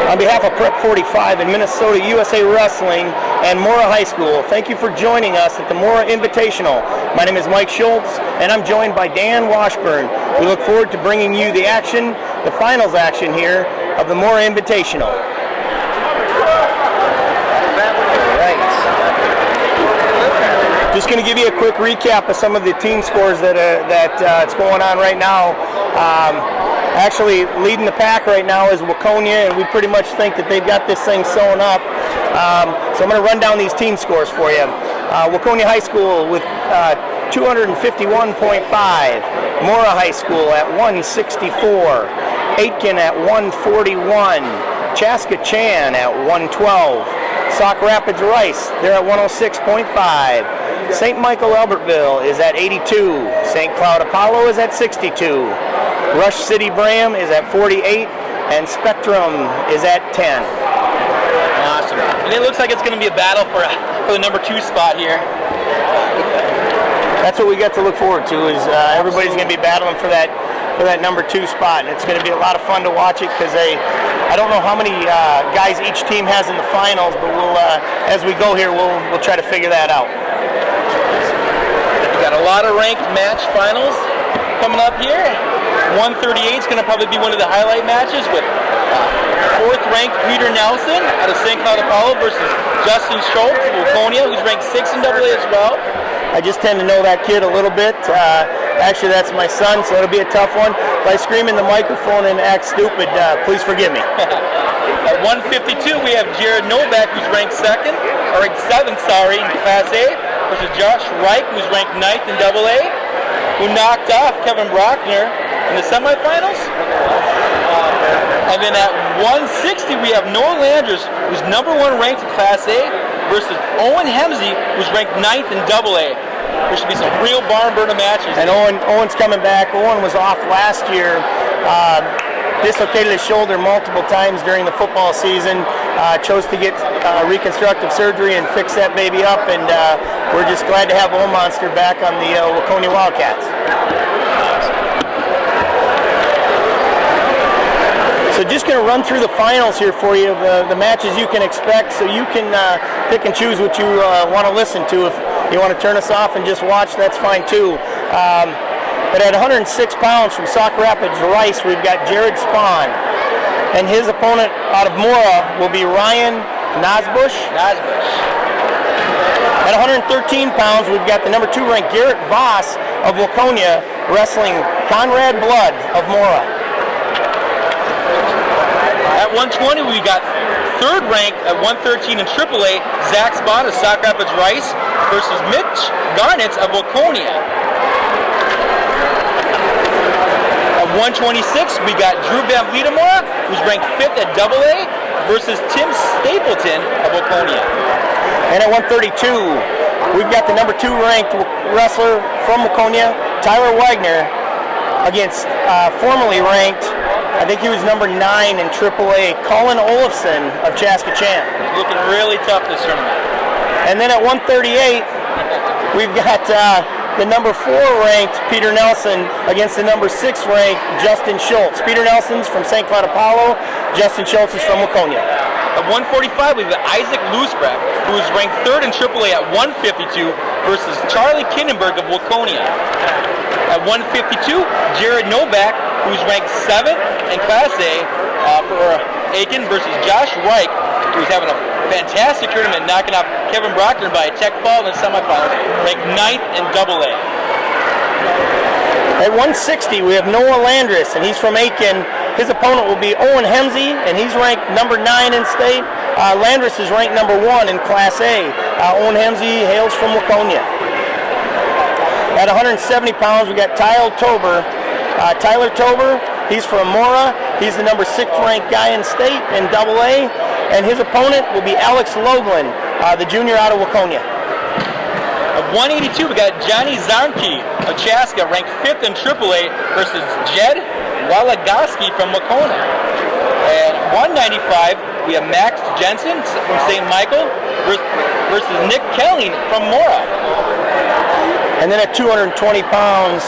On behalf of Prep 45 and Minnesota USA Wrestling and Mora High School, thank you for joining us at the Mora Invitational. My name is Mike Schultz, and I'm joined by Dan Washburn. We look forward to bringing you the action, the finals action here of the Mora Invitational. Just going to give you a quick recap of some of the team scores that's going on right now. Actually, leading the pack right now is Waconia, and we pretty much think that they've got this thing sewn up. So I'm going to run down these team scores for you. Waconia High School with 251.5, Mora High School at 164, Aitken at 141, Chaska Chan at 112, Sauk Rapids Rice, they're at 106.5. St. Michael Albertville is at 82. St. Cloud Apollo is at 62. Rush City Bram is at 48. And Spectrum is at 10. Awesome. And it looks like it's going to be a battle for the number 2 spot here. That's what we got to look forward to, is everybody's going to be battling for that number 2 spot. And it's going to be a lot of fun to watch it, because I don't know how many guys each team has in the finals, but we'll as we go here, we'll try to figure that out. Got a lot of ranked match finals coming up here. 138 is going to probably be one of the highlight matches, with 4th ranked Peter Nelson out of St. Cloud Apollo versus Justin Schultz of Waconia, who's ranked 6th in AA as well. I just tend to know that kid a little bit. Actually, that's my son, so it'll be a tough one. If I scream in the microphone and act stupid, please forgive me. At 152, we have Jared Novak, who's ranked 7th in Class A, versus Josh Reich, who's ranked 9th in AA, who knocked off Kevin Brockner in the semifinals. And then at 160, we have Noah Landers, who's number 1 ranked in Class A, versus Owen Hemsey, who's ranked 9th in AA. There should be some real barn burner matches. And Owen's coming back. Owen was off last year. Dislocated his shoulder multiple times during the football season. Chose to get reconstructive surgery and fix that baby up, and we're just glad to have Old Monster back on the Waconia Wildcats. So just going to run through the finals here for you, the matches you can expect, so you can pick and choose what you want to listen to. If you want to turn us off and just watch, that's fine too. But at 106 pounds from Sauk Rapids Rice, we've got Jared Spahn. And his opponent out of Mora will be Ryan Nosbush. At 113 pounds, we've got the number 2 ranked Garrett Voss of Waconia wrestling Conrad Blood of Mora. At 120, we got 3rd ranked at 113 in AAA, Zach Spahn of Sauk Rapids Rice versus Mitch Garnitz of Waconia. At 126, we got Drew Van Vlietmore, who's ranked 5th at AA, versus Tim Stapleton of Waconia. And at 132, we've got the number 2 ranked wrestler from Waconia, Tyler Wagner, against formerly ranked, I think he was number 9 in AAA, Colin Olafson of Chaska Chan. Looking really tough this tournament. And then at 138, we've got the number 4 ranked Peter Nelson against the number 6 ranked Justin Schultz. Peter Nelson's from St. Cloud Apollo, Justin Schultz is from Waconia. At 145, we have Isaac Loosbrecht, who is ranked 3rd in AAA at 152 versus Charlie Kindenberg of Waconia. At 152, Jared Novak, who's ranked 7th in Class A for Aiken versus Josh Reich, who's having a fantastic tournament, knocking off Kevin Brockner by a tech fall in the semifinals, ranked 9th in AA. At 160, we have Noah Landris, and he's from Aiken. His opponent will be Owen Hemsey, and he's ranked number 9 in state. Landris is ranked number 1 in Class A. Owen Hemsey hails from Waconia. At 170 pounds, we got Tyler Tober. Tyler Tober, he's from Mora. He's the number 6 ranked guy in state in AA. And his opponent will be Alex Loglin, the junior out of Waconia. At 182, we got Johnny Zarnke of Chaska, ranked 5th in AAA versus Jed Walagoski from Waconia. At 195, we have Max Jensen from St. Michael versus Nick Kelly from Mora. And then at 220 pounds,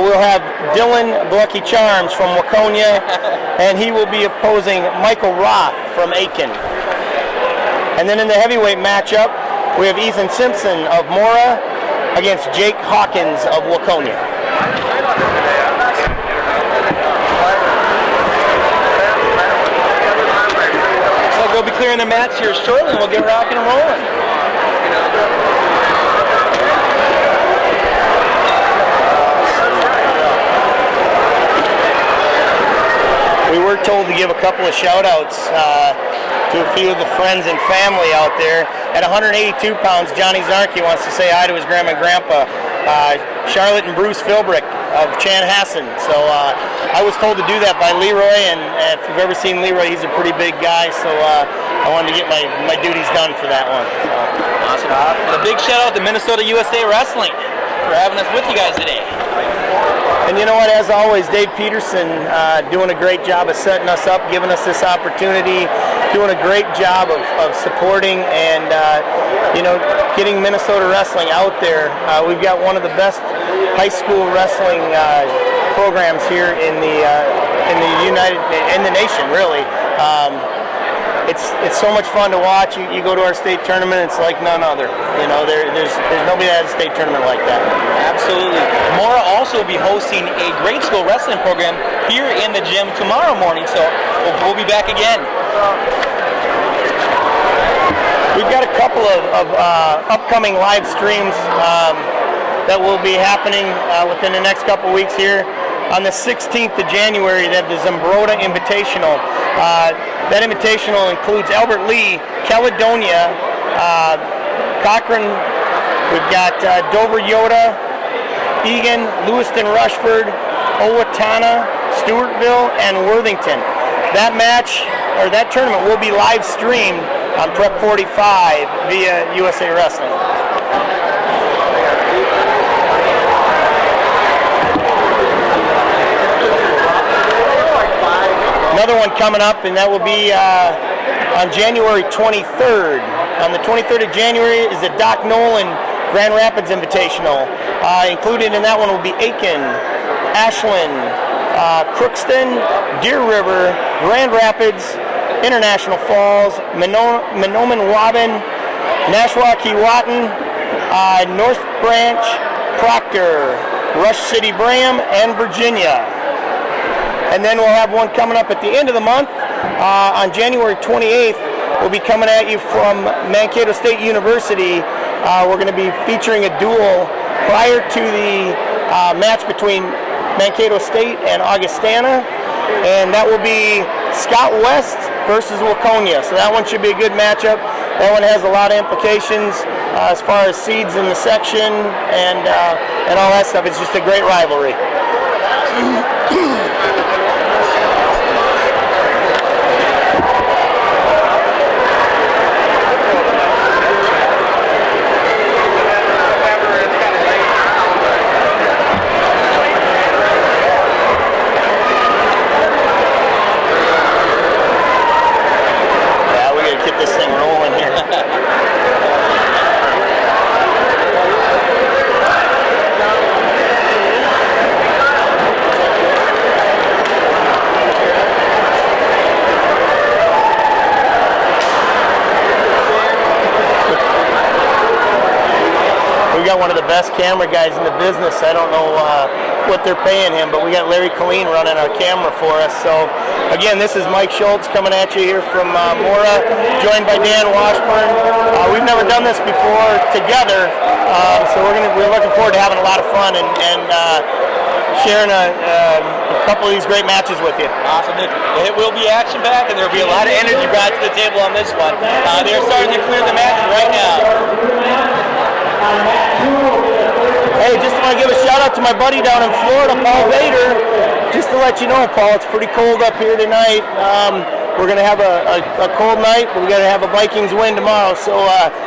we'll have Dylan Lucky Charms from Waconia, and he will be opposing Michael Roth from Aiken. And then in the heavyweight matchup, we have Ethan Simpson of Mora against Jake Hawkins of Waconia. So we'll be clearing the mats here shortly, and we'll get rocking and rolling. We were told to give a couple of shout-outs to a few of the friends and family out there. At 182 pounds, Johnny Zarki wants to say hi to his grandma and grandpa, Charlotte and Bruce Philbrick of Chanhassen. So I was told to do that by Leroy, and if you've ever seen Leroy, he's a pretty big guy, so I wanted to get my duties done for that one. So. Awesome. And a big shout-out to Minnesota USA Wrestling for having us with you guys today. And you know what, as always, Dave Peterson doing a great job of setting us up, giving us this opportunity, doing a great job of supporting and, getting Minnesota wrestling out there. We've got one of the best high school wrestling programs here in the nation, really. It's so much fun to watch. You go to our state tournament, it's like none other. There's nobody that has a state tournament like that. Absolutely. Mora also will be hosting a grade school wrestling program here in the gym tomorrow morning, so we'll be back again. We've got a couple of upcoming live streams that will be happening within the next couple weeks here. On the 16th of January, they have the Zimbrota Invitational. That invitational includes Albert Lee, Caledonia, Cochrane. We've got Dover Yoda, Egan, Lewiston Rushford, Owatonna, Stewartville, and Worthington. That match, or that tournament, will be live streamed on Prep 45 via USA Wrestling. Another one coming up, and that will be on January 23rd. On the 23rd of January is the Doc Nolan Grand Rapids Invitational. Included in that one will be Aiken, Ashland, Crookston, Deer River, Grand Rapids, International Falls, Menominee-Waban, Nashwauk-Keewatin, North Branch, Proctor, Rush City Bram, and Virginia. And then we'll have one coming up at the end of the month. On January 28th, we'll be coming at you from Mankato State University. We're going to be featuring a duel prior to the match between Mankato State and Augustana. And that will be Scott West versus Waconia. So that one should be a good matchup. That one has a lot of implications as far as seeds in the section and all that stuff. It's just a great rivalry. One of the best camera guys in the business. I don't know what they're paying him, but we got Larry Colleen running our camera for us. So again, this is Mike Schultz coming at you here from Mora, joined by Dan Washburn. We've never done this before together, so we're looking forward to having a lot of fun and sharing a couple of these great matches with you. Awesome. It will be action-packed, and there will be a lot of energy brought to the table on this one. They're starting to clear the matches right now. Hey, just want to give a shout out to my buddy down in Florida, Paul Vader. Just to let you know, Paul, it's pretty cold up here tonight. We're going to have a cold night, but we're going to have a Vikings win tomorrow. So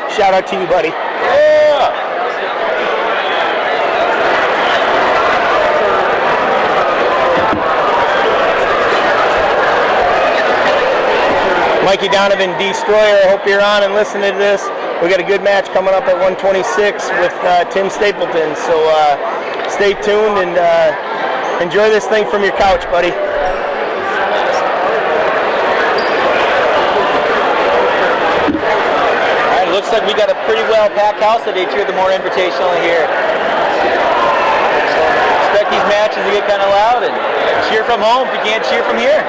shout out to you, buddy. Yeah. Mikey Donovan, Destroyer, I hope you're on and listening to this. We got a good match coming up at 126 with Tim Stapleton, so stay tuned and enjoy this thing from your couch, buddy. All right, looks like we got a pretty well packed house today too at the Mora Invitational here. Expect these matches to get kind of loud and cheer from home if you can't cheer from here.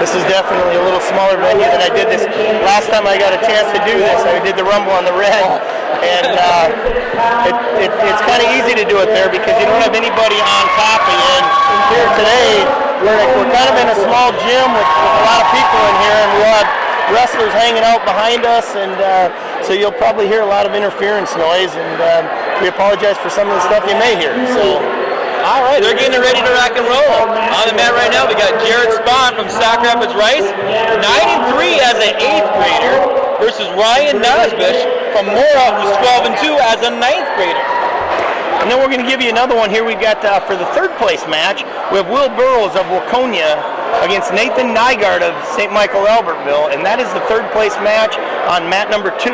This is definitely a little smaller venue than I did this last time I got a chance to do this. I did the Rumble on the Red, and it's kind of easy to do it there because you don't have anybody on top of you. And here today, we're kind of in a small gym with a lot of people in here, and we'll have wrestlers hanging out behind us, and so you'll probably hear a lot of interference noise, and we apologize for some of the stuff you may hear. So. All right, they're getting ready to rock and roll. On the mat right now, we got Jared Spahn from Sauk Rapids Rice, 9-3 as an 8th grader, versus Ryan Nosbush from Mora, who's 12-2 as a 9th grader. And then we're going to give you another one here. We've got for the 3rd place match, we have Will Burrows of Waconia against Nathan Nygaard of St. Michael Albertville, and that is the 3rd place match on mat number 2.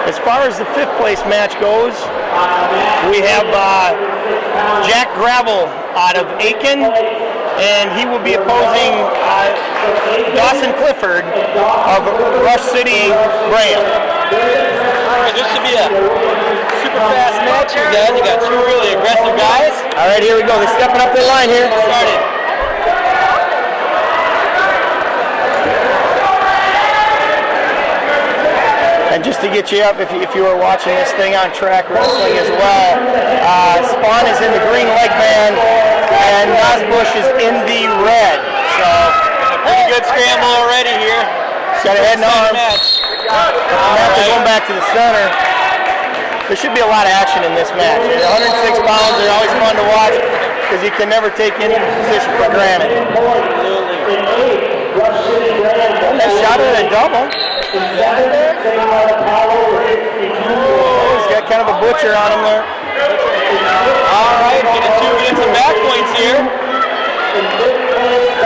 As far as the 5th place match goes, we have Jack Gravel out of Aiken, and he will be opposing Dawson Clifford of Rush City, Graham. All right, this should be a super fast match here, guys. You got 2 really aggressive guys. All right, here we go. They're stepping up their line here. Started. And just to get you up, if you were watching this thing on Track Wrestling as well, Spawn is in the green leg band, and Nosbush is in the red. So, pretty good scramble already here. Got a head and arm. After going back to the center, there should be a lot of action in this match. 106 pounds, they're always fun to watch because you can never take any position for granted. Nice shot at a double. Oh, he's got kind of a butcher on him there. All right, getting some back points here.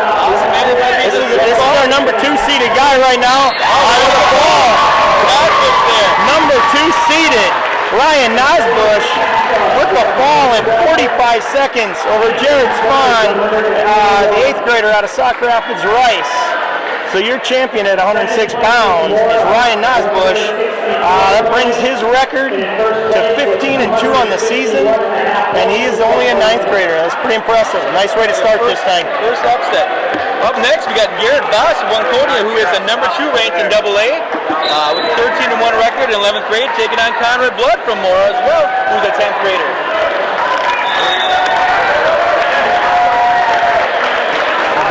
Awesome, man. This is our number 2 seeded guy right now. With the ball. Number 2 seeded Ryan Nosbush with the ball in 45 seconds over Jared Spahn, the 8th grader out of Sauk Rapids Rice. So your champion at 106 pounds is Ryan Nosbush. That brings his record to 15-2 on the season, and he is only a 9th grader. That's pretty impressive. Nice way to start this thing. First upset. Up next, we got Garrett Voss of Waconia, who is the number 2 ranked in AA, with a 13-1 record in 11th grade, taking on Conrad Blood from Mora as well, who's a 10th grader.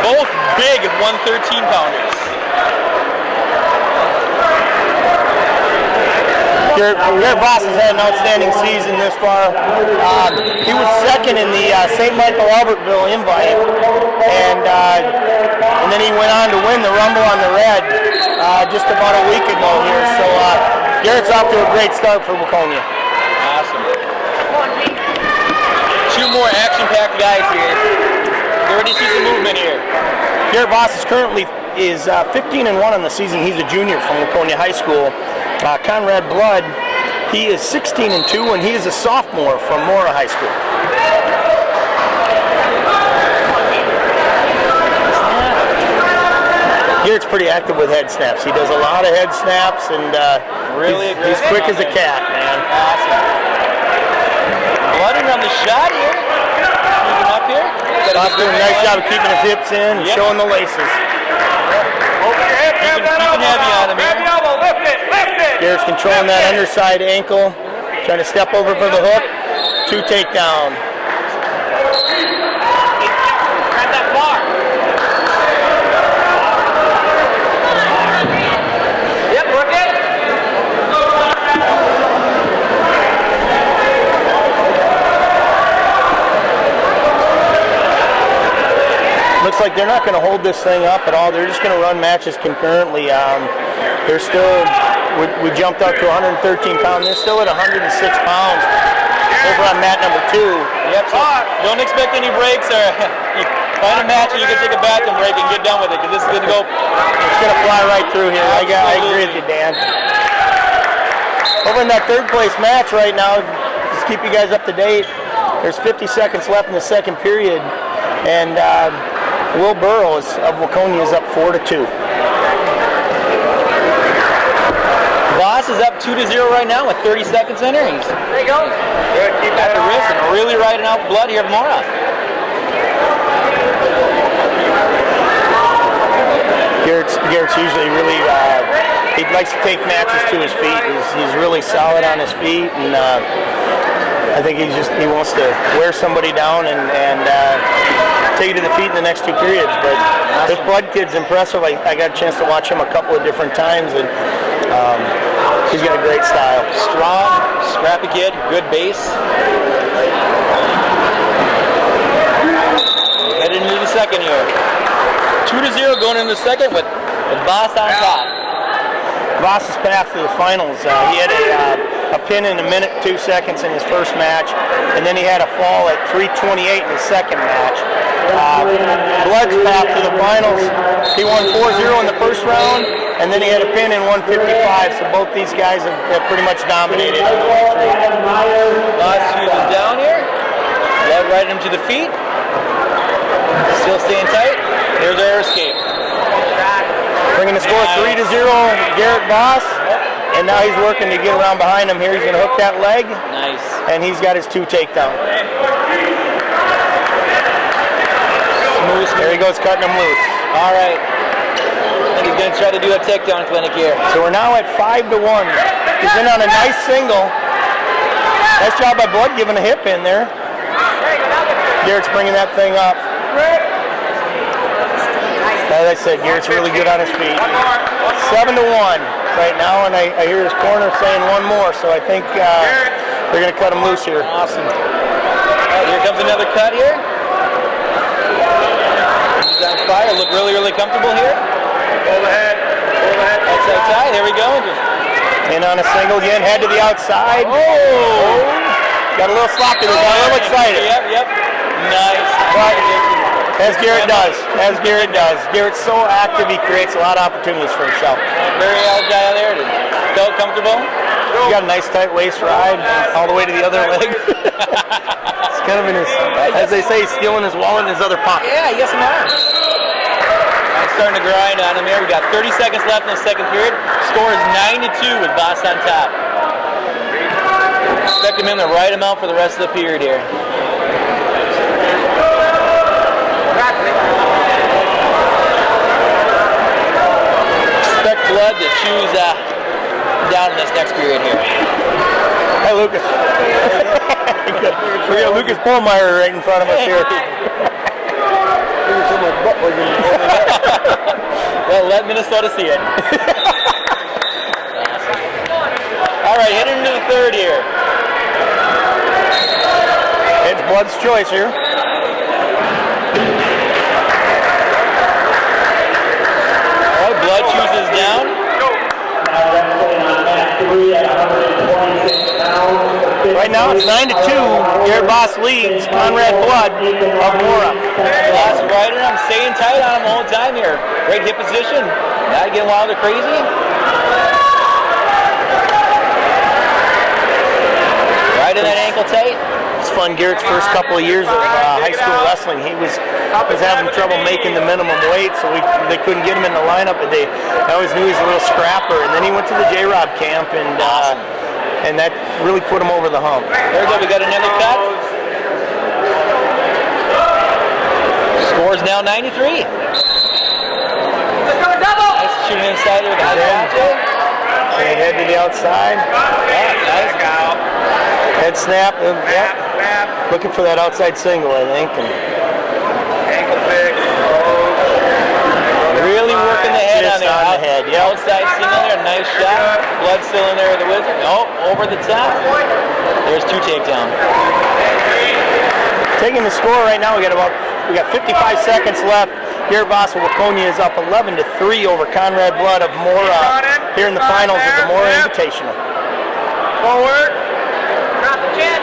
Both big 113-pounders. Garrett Voss has had an outstanding season this far. He was 2nd in the St. Michael Albertville invite, and then he went on to win the Rumble on the Red just about a week ago here. So Garrett's off to a great start for Waconia. Awesome. 2 more action-packed guys here. We're ready to see some movement here. Garrett Voss is currently 15-1 on the season. He's a junior from Waconia High School. Conrad Blood, he is 16-2, and he is a sophomore from Mora High School. Garrett's pretty active with head snaps. He does a lot of head snaps, and he's quick as a cat, man. Awesome. Blood on the shot here. Moving up here. Voss doing a nice job of keeping his hips in and showing the laces. Keeping heavy on him here. Garrett's controlling that underside ankle, trying to step over for the hook. 2 takedown. Grab that bar. Yep, work it. Looks like they're not going to hold this thing up at all. They're just going to run matches concurrently. They're still, we jumped up to 113 pounds. They're still at 106 pounds over on mat number 2. Yep, so don't expect any breaks or you find a match and you can take a bathroom break and get done with it because this is going to go. It's going to fly right through here. I agree with you, Dan. Over in that third place match right now, just keep you guys up to date. There's 50 seconds left in the second period, and Will Burrows of Waconia is up 4-2. Voss is up 2-0 right now with 30 seconds in there. He's there you go. At the wrist and really riding out blood here of Mora. Garrett's usually really, he likes to take matches to his feet. He's really solid on his feet, and I think he wants to wear somebody down and take it to the feet in the next two periods. But this Blood kid's impressive. I got a chance to watch him a couple of different times, and he's got a great style. Strong, scrappy kid, good base. Headed into the second here. 2-0 going into the second with Voss on top. Voss's path to the finals. He had a pin in 1 minute 2 seconds in his first match, and then he had a fall at 3:28 in his second match. Blood's path to the finals, he won 4-0 in the first round, and then he had a pin in 1:55. So both these guys have pretty much dominated. Voss is down here. Blood riding him to the feet. Still staying tight. There's air escape. Bringing the score 3-0, Garrett Voss. And now he's working to get around behind him here. He's going to hook that leg. Nice. And he's got his 2 takedown. Smooth. There he goes, cutting him loose. All right. I think he's going to try to do a takedown clinic here. So we're now at 5-1. He's in on a nice single. Nice job by Blood giving a hip in there. Garrett's bringing that thing up. As I said, Garrett's really good on his feet. 7-1 right now, and I hear his corner saying one more, so I think they're going to cut him loose here. Awesome. Right, here comes another cut here. He's on fire. Look really, really comfortable here. Overhead. Outside tie. There we go. In on a single again, head to the outside. Oh! Got a little sloppy, got a little excited. Yep. Nice. But as Garrett does. Garrett's so active, he creates a lot of opportunities for himself. Very agile there. Felt comfortable. He's got a nice tight waist ride all the way to the other leg. It's kind of in his, as they say, he's stealing his wallet in his other pocket. Yeah, yes, ma'am. Starting to grind on him here. We got 30 seconds left in the second period. Score is 9-2 with Voss on top. Expect him in the right amount for the rest of the period here. Expect Blood to choose down in this next period here. Hey, Lucas. We got Lucas Pohlmeyer right in front of us here. Well, let Minnesota see it. All right, heading into the third here. It's Blood's choice here. All right, Blood chooses down. Right now it's 9-2. Garrett Voss leads Conrad Blood of Mora. Voss riding him, staying tight on him the whole time here. Great hip position. Not getting wild or crazy. Riding that ankle tight. It's fun. Garrett's first couple of years of high school wrestling, he was having trouble making the minimum weight, so they couldn't get him in the lineup. But they always knew he was a little scrapper. And then he went to the J-Rob camp, and that really put him over the hump. There we go. We got another cut. Score's now 93. Nice shooting inside there with the high Head to the outside. Yeah, nice. Head snap. Looking for that outside single, I think. Ankle pick. Really working the head on Just there. on the head, yep. Outside single there, nice shot. Blood still in there with the Wizard. Oh, over the top. There's 2 takedowns. Taking the score right now, we got 55 seconds left. Garrett Voss of Waconia is up 11-3 over Conrad Blood of Mora here in the finals of the Mora Invitational. Forward. Drop the chin.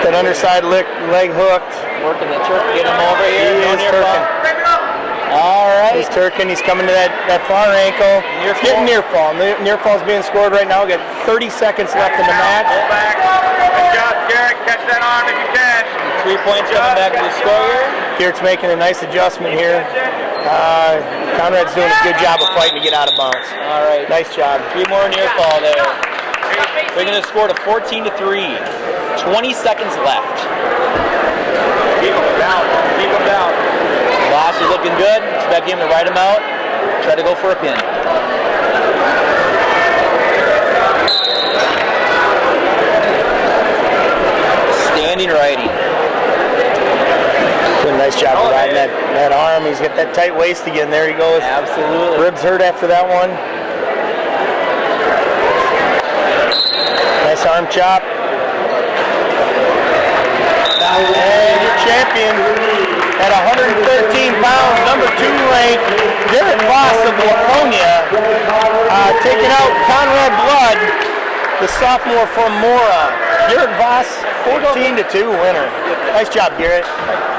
That underside leg hooked. Working the Turk, get him over here. He is Turking. All right. He's Turkin. He's coming to that far ankle. Near Getting near fall. Near fall's being scored right now. We've got 30 seconds left in the match. Pull back. Adjust, Garrett. Catch that arm if you can. 3 points coming back to the score here. Garrett's making a nice adjustment here. Conrad's doing a good job of fighting to get out of bounds. All right. Nice job. 3 more near fall there. We're going to score to 14-3. 20 seconds left. Keep him down. Keep him down. Boss is looking good. Expect him to ride him out. Try to go for a pin. Standing righty. Doing a nice job of riding that arm. He's got that tight waist again. There he goes. Absolutely. Ribs hurt after that one. Nice arm chop. And your champion at 113 pounds, number 2 ranked, Garrett Voss of Laconia, taking out Conrad Blood, the sophomore from Mora. Garrett Voss, 14-2 winner. Nice job, Garrett.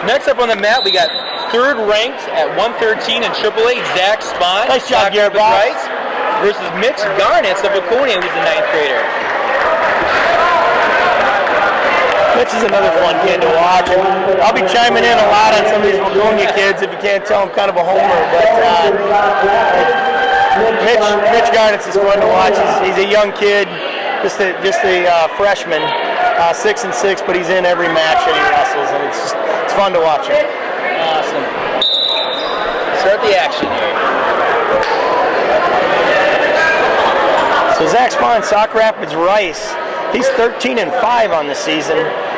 Next up on the mat, we got 3rd ranked at 113 in AAA, Zach Spahn. Nice job, Garrett Voss. Right, versus Mitch Garnitz of Laconia, who's a 9th grader. Mitch is another fun kid to watch. And I'll be chiming in a lot on some of these Laconia kids. If you can't tell, I'm kind of a homer. But Mitch Garnitz is fun to watch. He's a young kid, just a freshman, 6'6", but he's in every match that he wrestles, and it's fun to watch him. Awesome. Start the action here. So Zach Spahn, Sauk Rapids Rice. He's 13-5 on the season,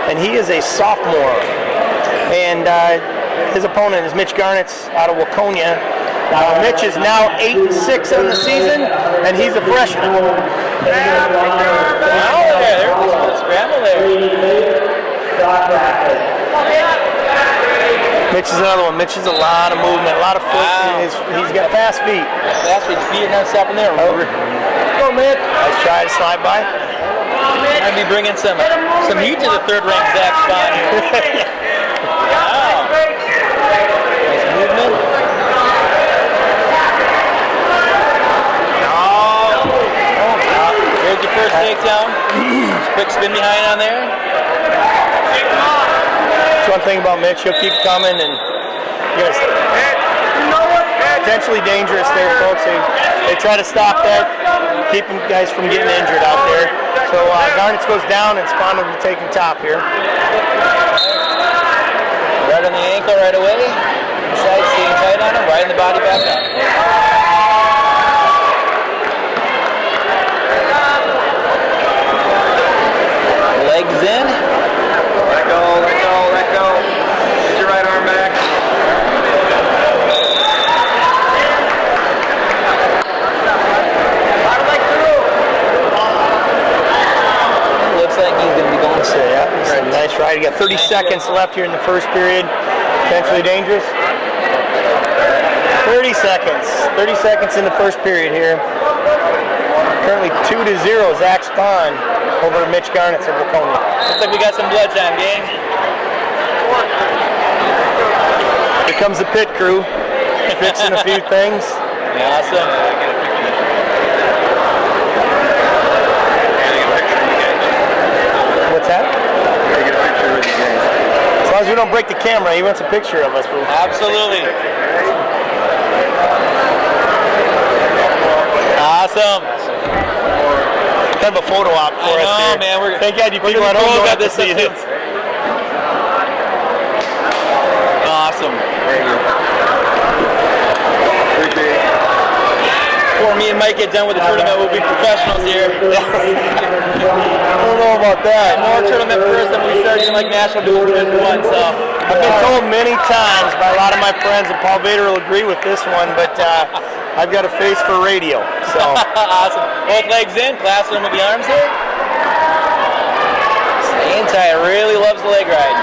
and he is a sophomore. And his opponent is Mitch Garnitz out of Waconia. Mitch is now 8-6 on the season, and he's a freshman. Wow, there's a scramble there. Mitch is another one. Mitch has a lot of movement, a lot of foot. Wow. He's got fast feet. Fast feet, feet not stopping there. Go, Mitch. Let's try to slide by. I'd be bringing some heat to the 3rd ranked Zach Spahn here. Wow. Nice movement. Here's your first takedown. Quick spin behind on there. That's one thing about Mitch. He'll keep coming, and yes, potentially dangerous there, folks. They try to stop that, keeping guys from getting injured out there. So Garnitz goes down, and Spahn will be taking top here. Right on the ankle right away. Inside staying tight on him, right in the body back up. Legs in. Let go, let go, let go. Get your right arm back. Looks like he's going to be going So yeah, it's a nice ride. You got 30 seconds left here in the first period. Potentially dangerous. 30 seconds. 30 seconds in the first period here. Currently 2-0, Zach Spahn over Mitch Garnitz of Laconia. Looks like we got some blood time, gang. Here comes the pit crew, fixing a few things. Awesome. What's that? Get a picture with you guys. As long as we don't break the camera, he wants a picture of us. Absolutely. Awesome. Kind of a photo op for us I here. know, man. Thank God you people at home don't have to see this. Awesome. Thank you. Appreciate it. Before me and Mike get done with the tournament, we'll be professionals here. I don't know about that. More tournament first, and we start getting like national division 1. So I've been told many times by a lot of my friends, and Paul Vader will agree with this one, but I've got a face for radio. So awesome. Both legs in, clasping them with the arms here. Staying tight. Really loves the leg ride.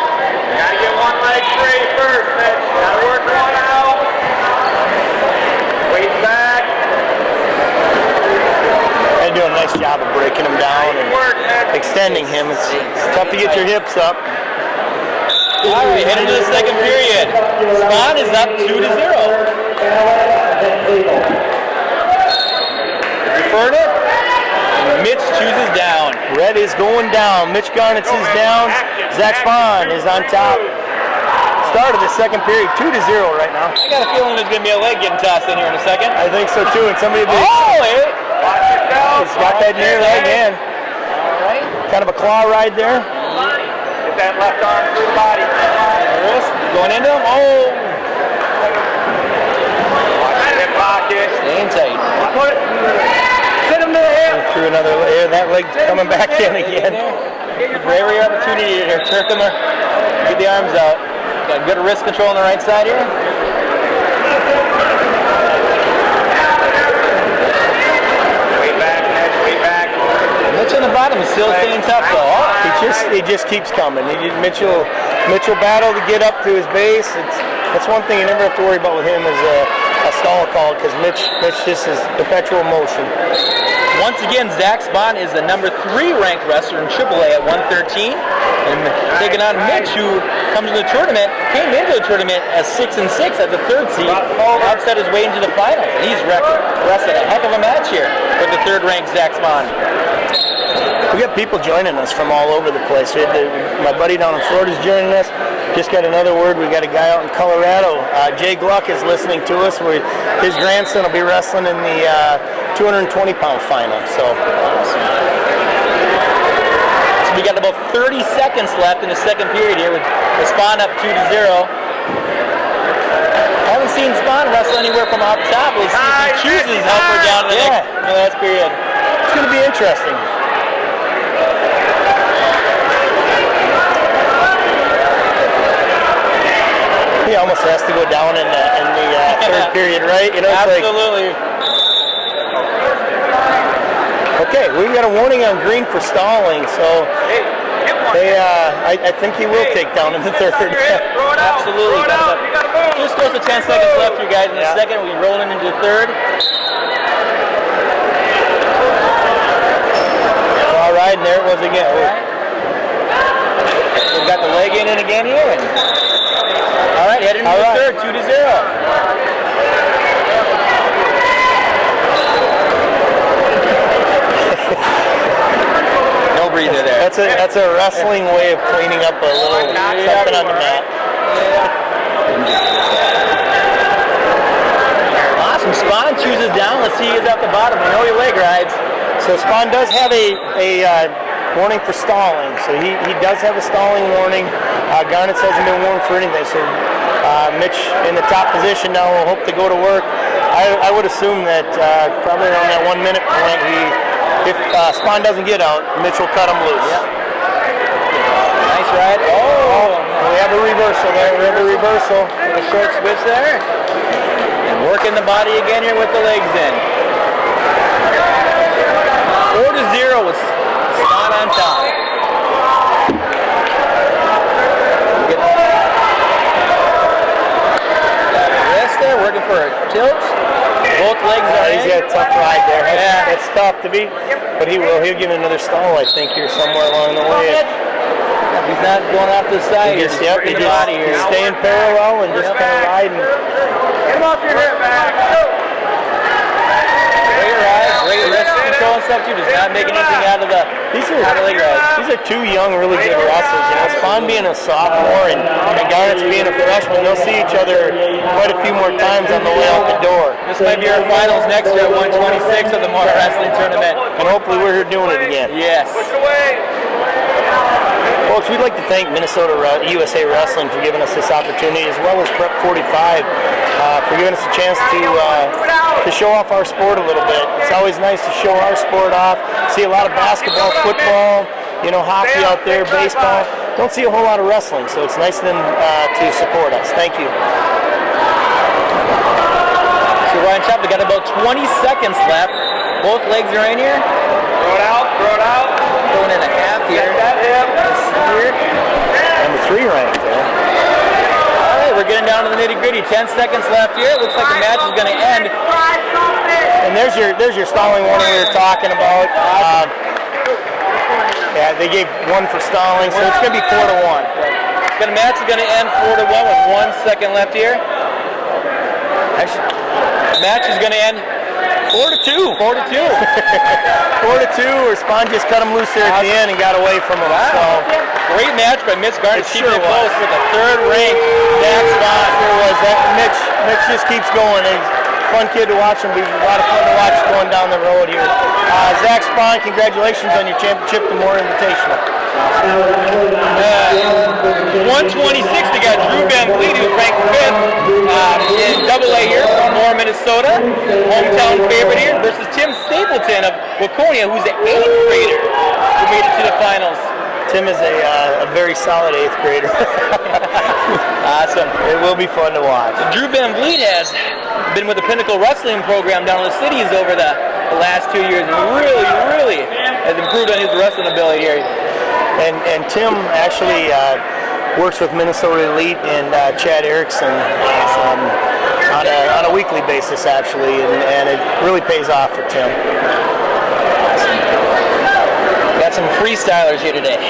Gotta get one leg straight first, Mitch. Gotta work one out. Weight back. they do a nice job of breaking him down and extending him. It's tough to get your hips up. All We head into the second period. Spawn is up 2-0. Deferred it. Mitch chooses down. Red is going down. Mitch Garnitz is down. Zach Spawn is on top. Start of the second period, 2-0 right now. I got a feeling there's going to be a leg getting tossed in here in a second. I think so too. And somebody He's got that near leg in. All right. Kind of a claw ride there. Get that left arm through the body. Wrist going into him. Oh. Watch the hip pocket. Staying tight. Sit him to the hip. Through another layer. That leg coming back in again. For every opportunity to turn them or get the arms out. Got good wrist control on the right side here. Way back, Mitch, way back. Mitch on the bottom is still staying tough though. He just keeps coming. Mitchell battle to get up to his base. That's one thing you never have to worry about with him is a stall call because Mitch just is perpetual motion. Once again, Zach Spawn is the number 3 ranked wrestler in AAA at 113, and taking on Mitch, who comes to the tournament, came into the tournament as 6-6 at the 3rd seed, upset his way into the final. He's wrestled a heck of a match here with the 3rd ranked Zach Spawn. We got people joining us from all over the place. My buddy down in Florida is joining us. Just got another word. We got a guy out in Colorado. Jay Gluck is listening to us. His grandson will be wrestling in the 220-pound final. So we got about 30 seconds left in the second period here with the Spawn up 2-0. Haven't seen Spawn wrestle anywhere from up top. We'll see if he chooses up or down in the last period. It's going to be interesting. He almost has to go down in the third period, right? You know, it's absolutely. Okay, we've got a warning on green for stalling, so I think he will take down in the third. Absolutely. Just close to 10 seconds left, you guys. In a second, we're rolling into the third. All right, and there it was again. We've got the leg in again here. All right, heading into the third, 2-0. No breather there. That's a wrestling way of cleaning up a little something on the mat. Awesome. Spawn chooses down. Let's see who's at the bottom. We know your leg rides. So Spawn does have a warning for stalling. So he does have a stalling warning. Garnitz hasn't been warned for anything. So Mitch in the top position now will hope to go to work. I would assume that probably around that 1 minute point, if Spawn doesn't get out, Mitch will cut him loose. Yep. Nice ride. We have a reversal there. We have a reversal. A short switch there. And working the body again here with the legs in. 4-0 with Spawn on top. Wrist there, working for a tilt. Both legs are in. He's got a tough ride there. That's tough to beat, but he'll get another stall, I think, here somewhere along the way. He's not going off the side. He's staying parallel and just kind of riding. Get him off your hip, man. Great ride, great wrist control and stuff too. Does not make anything out of the leg ride. These are two young, really good wrestlers. You know, Spawn being a sophomore and Garnitz being a freshman, they'll see each other quite a few more times on the way out the door. This might be our finals next year at 126 of the Mora Wrestling Tournament. And hopefully we're here doing it again. Yes. Push away. Folks, we'd like to thank Minnesota USA Wrestling for giving us this opportunity, as well as Prep 45 for giving us a chance to show off our sport a little bit. It's always nice to show our sport off. See a lot of basketball, football, hockey out there, baseball. Don't see a whole lot of wrestling, so it's nice of them to support us. Thank you. So Ryan Chop, we got about 20 seconds left. Both legs are in here. Throw it out, throw it out. Throwing in a half here. That hip. Number 3 ranked there. All right, we're getting down to the nitty-gritty. 10 seconds left here. Looks like the match is going to end. And there's your stalling warning we were talking about. Yeah, they gave 1 for stalling, so it's going to be 4-1. The match is going to end 4-1 with 1 second left here. Match is going to end 4-2. 4-2. 4-2, or Spawn just cut him loose there at the end and got away from him. Wow. So great match by Mitch Garner, keeping it close with a third-ranked Zach Spawn. Sure was. Mitch just keeps going. He's a fun kid to watch, and be a lot of fun to watch going down the road here. Zach Spawn, congratulations on your championship, the Mora Invitational. 126, we got Drew Van Vliet, who's ranked 5th in AA here from Mora, Minnesota. Hometown favorite here versus Tim Stapleton of Waconia, who's an 8th grader who made it to the finals. Tim is a very solid 8th grader. Awesome. It will be fun to watch. Drew Van Vliet has been with the Pinnacle Wrestling program down in the cities over the last 2 years, and really has improved on his wrestling ability here. And Tim actually works with Minnesota Elite and Chad Erickson on a weekly basis, actually, and it really pays off for Tim. Got some freestylers here today.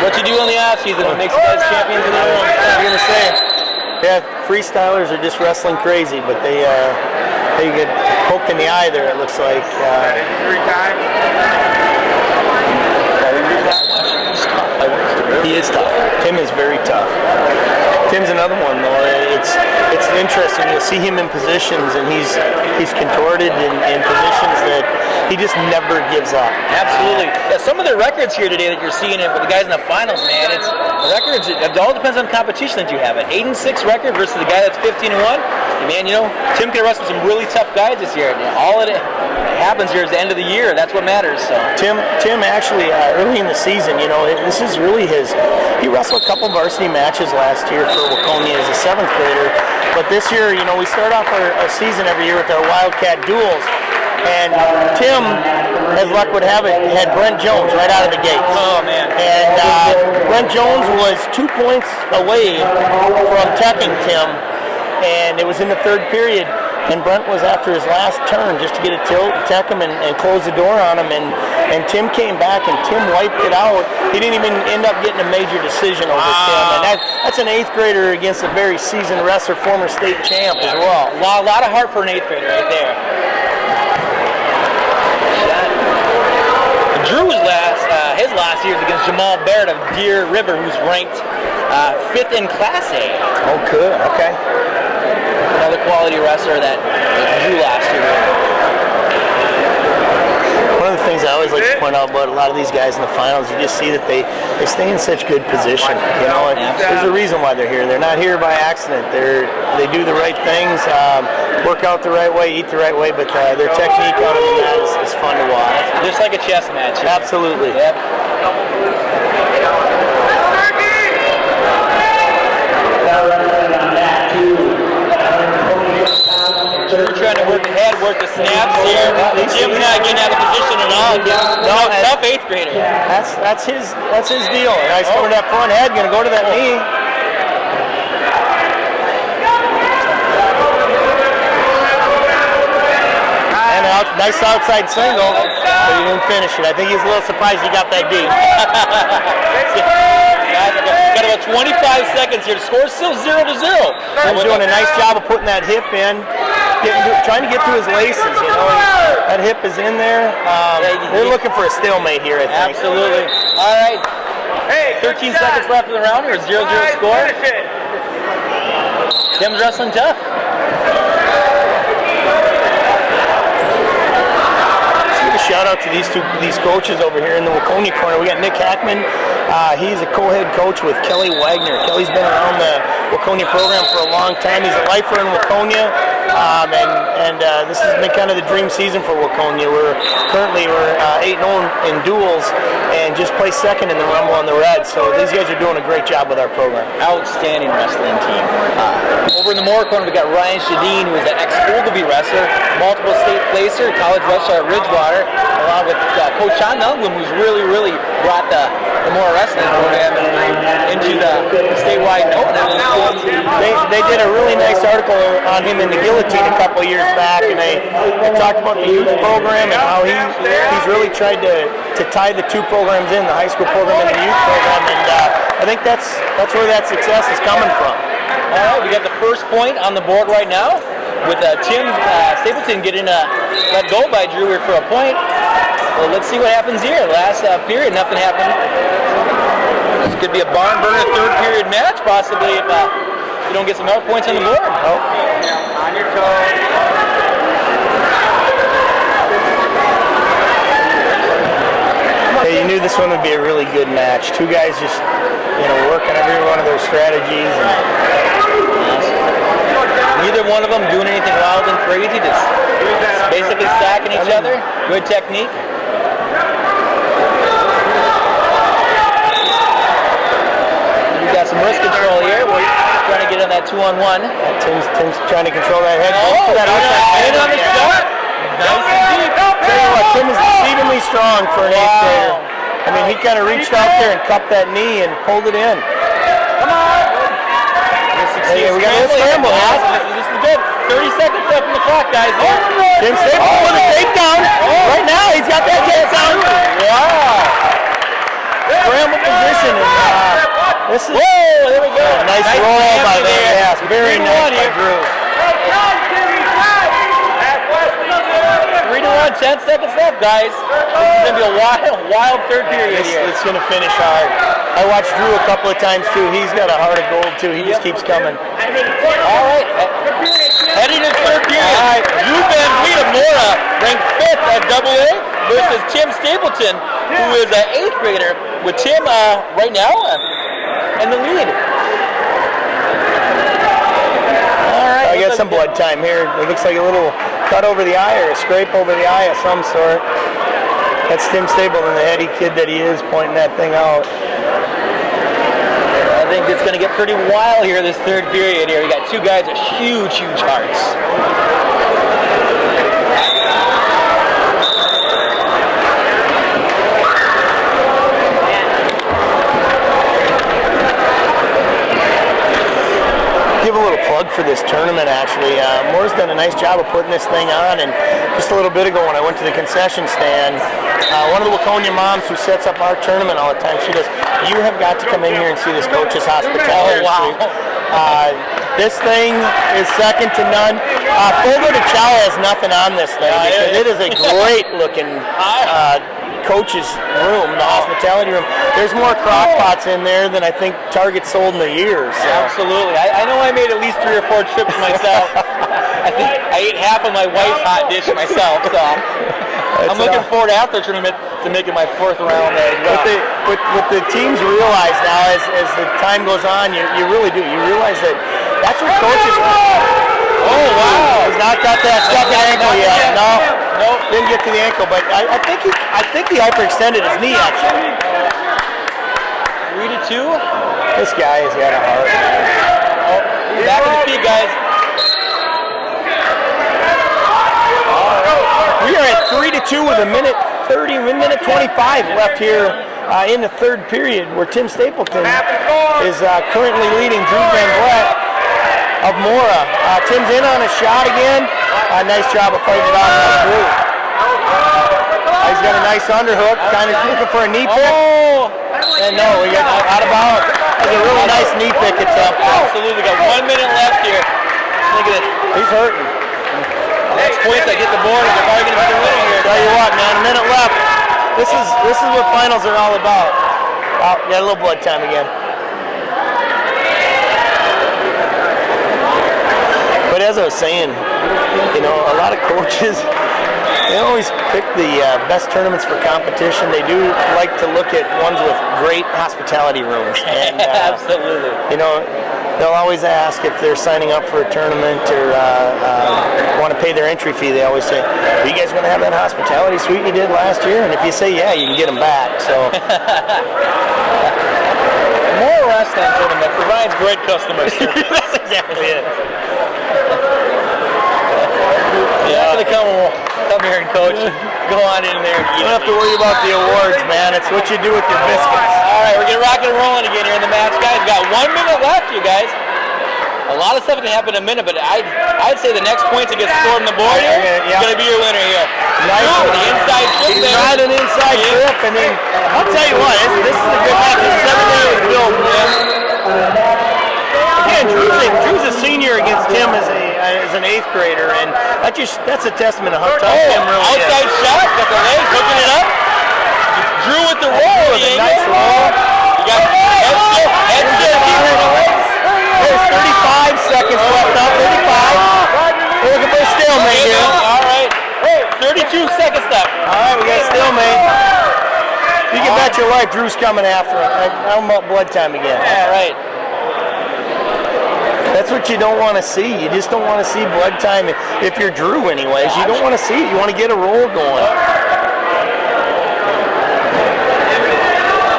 What you do in the off season that makes you guys champions in the room? I'm gonna say, yeah, freestylers are just wrestling crazy, but they get poked in the eye there. It looks like. 3 times. He is tough. Tim is very tough. Tim's another one, though. It's interesting. You'll see him in positions, and he's contorted in positions that he just never gives up. Absolutely. Yeah, some of the records here today that you're seeing with the guys in the finals, man, it's records. It all depends on competition that you have. An 8-6 record versus the guy that's 15-1. Man, Tim can wrestle some really tough guys this year. All it happens here is the end of the year. That's what matters. So Tim actually early in the season, this is really he wrestled a couple varsity matches last year for Waconia as a 7th grader. But this year, we start off our season every year with our Wildcat duels. And Tim, as luck would have it, had Brent Jones right out of the gate. Oh, man. And Brent Jones was 2 points away from teching Tim. And it was in the 3rd period, and Brent was after his last turn just to get a tech him and close the door on him, and Tim came back and Tim wiped it out. He didn't even end up getting a major decision over Tim, and that's an 8th grader against a very seasoned wrestler, former state champ as well. A lot of heart for an 8th grader right there. Drew's his last year is against Jamal Barrett of Deer River, who's ranked 5th in Class A. Oh, good. Okay. Another quality wrestler that Drew last year. One of the things I always like to point out about a lot of these guys in the finals, you just see that they stay in such good position. There's a reason why they're here. They're not here by accident. They do the right things, work out the right way, eat the right way, but their technique on them and that is fun to watch. Just like a chess match. Absolutely. Yep. We're trying to work ahead, work the snaps here. Jim's not getting out of position at all. No, tough 8th grader. That's his deal. Nice going to that front head, going to go to that knee. And nice outside single, but he didn't finish it. I think he's a little surprised he got that deep. Got about 25 seconds here. The score's still 0-0. He's doing a nice job of putting that hip in, trying to get through his laces. That hip is in there. They're looking for a stalemate here, I think. Absolutely. All right. Hey, 13 seconds left in the round here. 0-0 score. Tim's wrestling tough. Shout out to these coaches over here in the Waconia corner. We got Nick Hackman. He's a co-head coach with Kelly Wagner. Kelly's been around the Waconia program for a long time. He's a lifer in Waconia, and this has been kind of the dream season for Waconia. We're 8-0 in duels and just placed 2nd in the Rumble on the Red. So these guys are doing a great job with our program. Outstanding wrestling team. Over in the Mora corner, we got Ryan Shadeen, who is an ex-Ogilvie wrestler, multiple state placer, college wrestler at Ridgewater, along with Coach Sean Melglin, who's really brought the Mora wrestling program into the statewide note now. They did a really nice article on him in the Guillotine a couple of years back, and they talked about the youth program and how he's really tried to tie the 2 programs in, the high school program and the youth program, and I think that's where that success is coming from. All right, we got the first point on the board right now with Tim Stapleton getting let go by Drew here for a point. Well, let's see what happens here. Last period, nothing happened. This could be a barn burner third period match, possibly, if you don't get some out points on the board. Oh. On your toes. Hey, you knew this one would be a really good match. Two guys just, working every one of their strategies. Neither one of them doing anything wild and crazy, just basically stacking each other. Good technique. We got some wrist control here. We're trying to get on that 2-on-1. Tim's trying to control that head. Oh, that in on the shot. Nice and deep. Tell you what, Tim is exceedingly strong for an eighth grader. I mean, he kind of reached out there and cupped that knee and pulled it in. Come on. Hey, we got a little scramble. This is good. 30 seconds left on the clock, guys. Tim Stapleton with a takedown. Right now, he's got that takedown. Wow. Scramble position. This is. Whoa, there we go. Nice roll by there. Yes, very nice by Drew. 3-1, 10 seconds left, guys. This is going to be a wild third period here. It's going to finish hard. I watched Drew a couple of times, too. He's got a heart of gold, too. He just keeps coming. All right. Heading to third period. All right. Mora, ranked 5th at AA, versus Tim Stapleton, who is an 8th grader, with Tim right now in the lead. All right. I got some blood time here. It looks like a little cut over the eye or a scrape over the eye of some sort. That's Tim Stapleton, the heady kid that he is, pointing that thing out. I think it's going to get pretty wild here this third period here. We got two guys with huge hearts. Give a little plug for this tournament, actually. Mora's done a nice job of putting this thing on, and just a little bit ago when I went to the concession stand, one of the Waconia moms who sets up our tournament all the time, she goes, "You have got to come in here and see this coach's hospitality." Oh, wow. This thing is second to none. Fogo de Chao has nothing on this thing because it is a great looking coach's room, the hospitality room. There's more crock pots in there than I think Target sold in a year. So. Absolutely. I know I made at least 3 or 4 trips myself. I think I ate half of my wife's hot dish myself. So I'm looking forward after the tournament to making my 4th round there as well. What the teams realize now as the time goes on, you really do. You realize that that's what coaches are. Oh, wow. He's not got that second ankle yet. No. Nope. Didn't get to the ankle, but I think he hyperextended his knee, actually. 3-2. This guy has got a heart. Oh, back on the feet, guys. We are at 3-2 with a minute 25 left here in the third period, where Tim Stapleton is currently leading Drew Van Vliet of Mora. Tim's in on a shot again. Nice job of fighting it off by Drew. He's got a nice underhook, kind of looking for a knee pick. And no, we got out of bounds. That's a really nice knee pick attempt. Absolutely, got 1 minute left here. Look at it. He's hurting. Next points, I get the board, and they're probably going to be winning here. Tell you what, man, a minute left. This is what finals are all about. Oh, got a little blood time again. But as I was saying, a lot of coaches, they always pick the best tournaments for competition. They do like to look at ones with great hospitality rooms. And, absolutely. They'll always ask if they're signing up for a tournament or want to pay their entry fee. They always say, "Are you guys going to have that hospitality suite you did last year?" And if you say yeah, you can get them back. So. More wrestling tournament provides great customer service. That's exactly it. Yeah, come here and coach. Go on in there. You don't have to worry about the awards, man. It's what you do with your biscuits. All right, we're getting rocking and rolling again here in the match, guys. We've got 1 minute left, you guys. A lot of stuff can happen in a minute, but I'd say the next point that gets scored on the board here is going to be your winner here. Nice. The inside trip He's there. riding an inside trip, and then I'll tell you what, this is a good match. This is everything was built. Again, Drew's a senior against Tim as an 8th grader, and that's a testament of how tough Tim really is. Outside shot, got the leg, hooking it up. Drew with the roll. With a nice roll. You got head still. There's 35 seconds left up. 35. We're looking for a stalemate here. All right. 32 seconds left. All right, we got a stalemate. You can bet your life Drew's coming after him. I'm up blood time again. All right. That's what you don't want to see. You just don't want to see blood time. If you're Drew anyways, you don't want to see it. You want to get a roll going.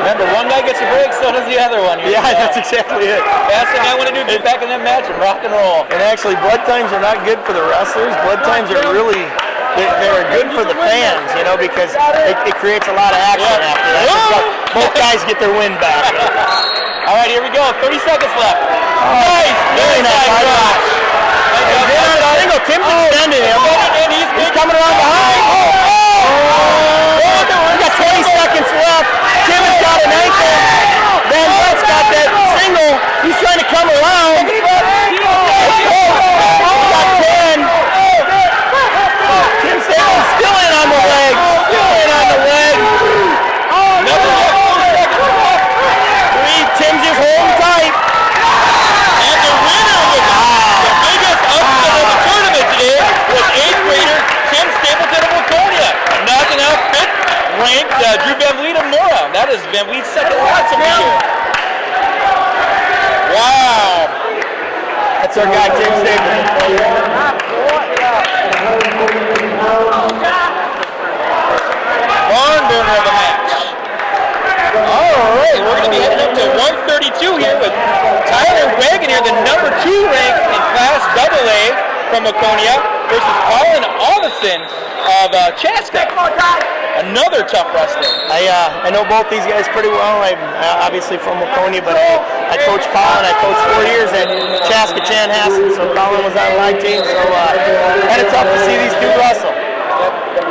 Remember, one guy gets a break, so does the other one. Yeah, that's exactly it. That's what I want to do, get back in that match and rock and roll. And actually, blood times are not good for the wrestlers. Blood times are really, they're good for the fans, you know, because it creates a lot of action after that. Both guys get their win back. All right, here we go. 30 seconds left. Nice. Very nice. Single. Tim's extending him. He's coming around behind. We got 20 seconds left. Tim has got an ankle. Van Butt's got that single. He's trying to come around. It's close. We got 10. Tim Staples still in on the leg. Still in on the leg. Tim's just holding tight. And the winner was the biggest upset of the tournament today was 8th grader Tim Stapleton of Waconia, knocking out 5th ranked Drew Van Vliet of Mora. That is Van Vliet's second loss of the year. Wow. That's our guy, Tim Stapleton. Barn burner of a match. All right, we're going to be heading up to 132 here with Tyler Wagoner, the number 2 ranked in Class AA from Waconia, versus Colin Alderson of Chaska. Another tough wrestler. I know both these guys pretty well. I'm obviously from Waconia, but I coached Colin. I coached 4 years at Chaska Chanhassen, so Colin was on my team. So kind of tough to see these two wrestle.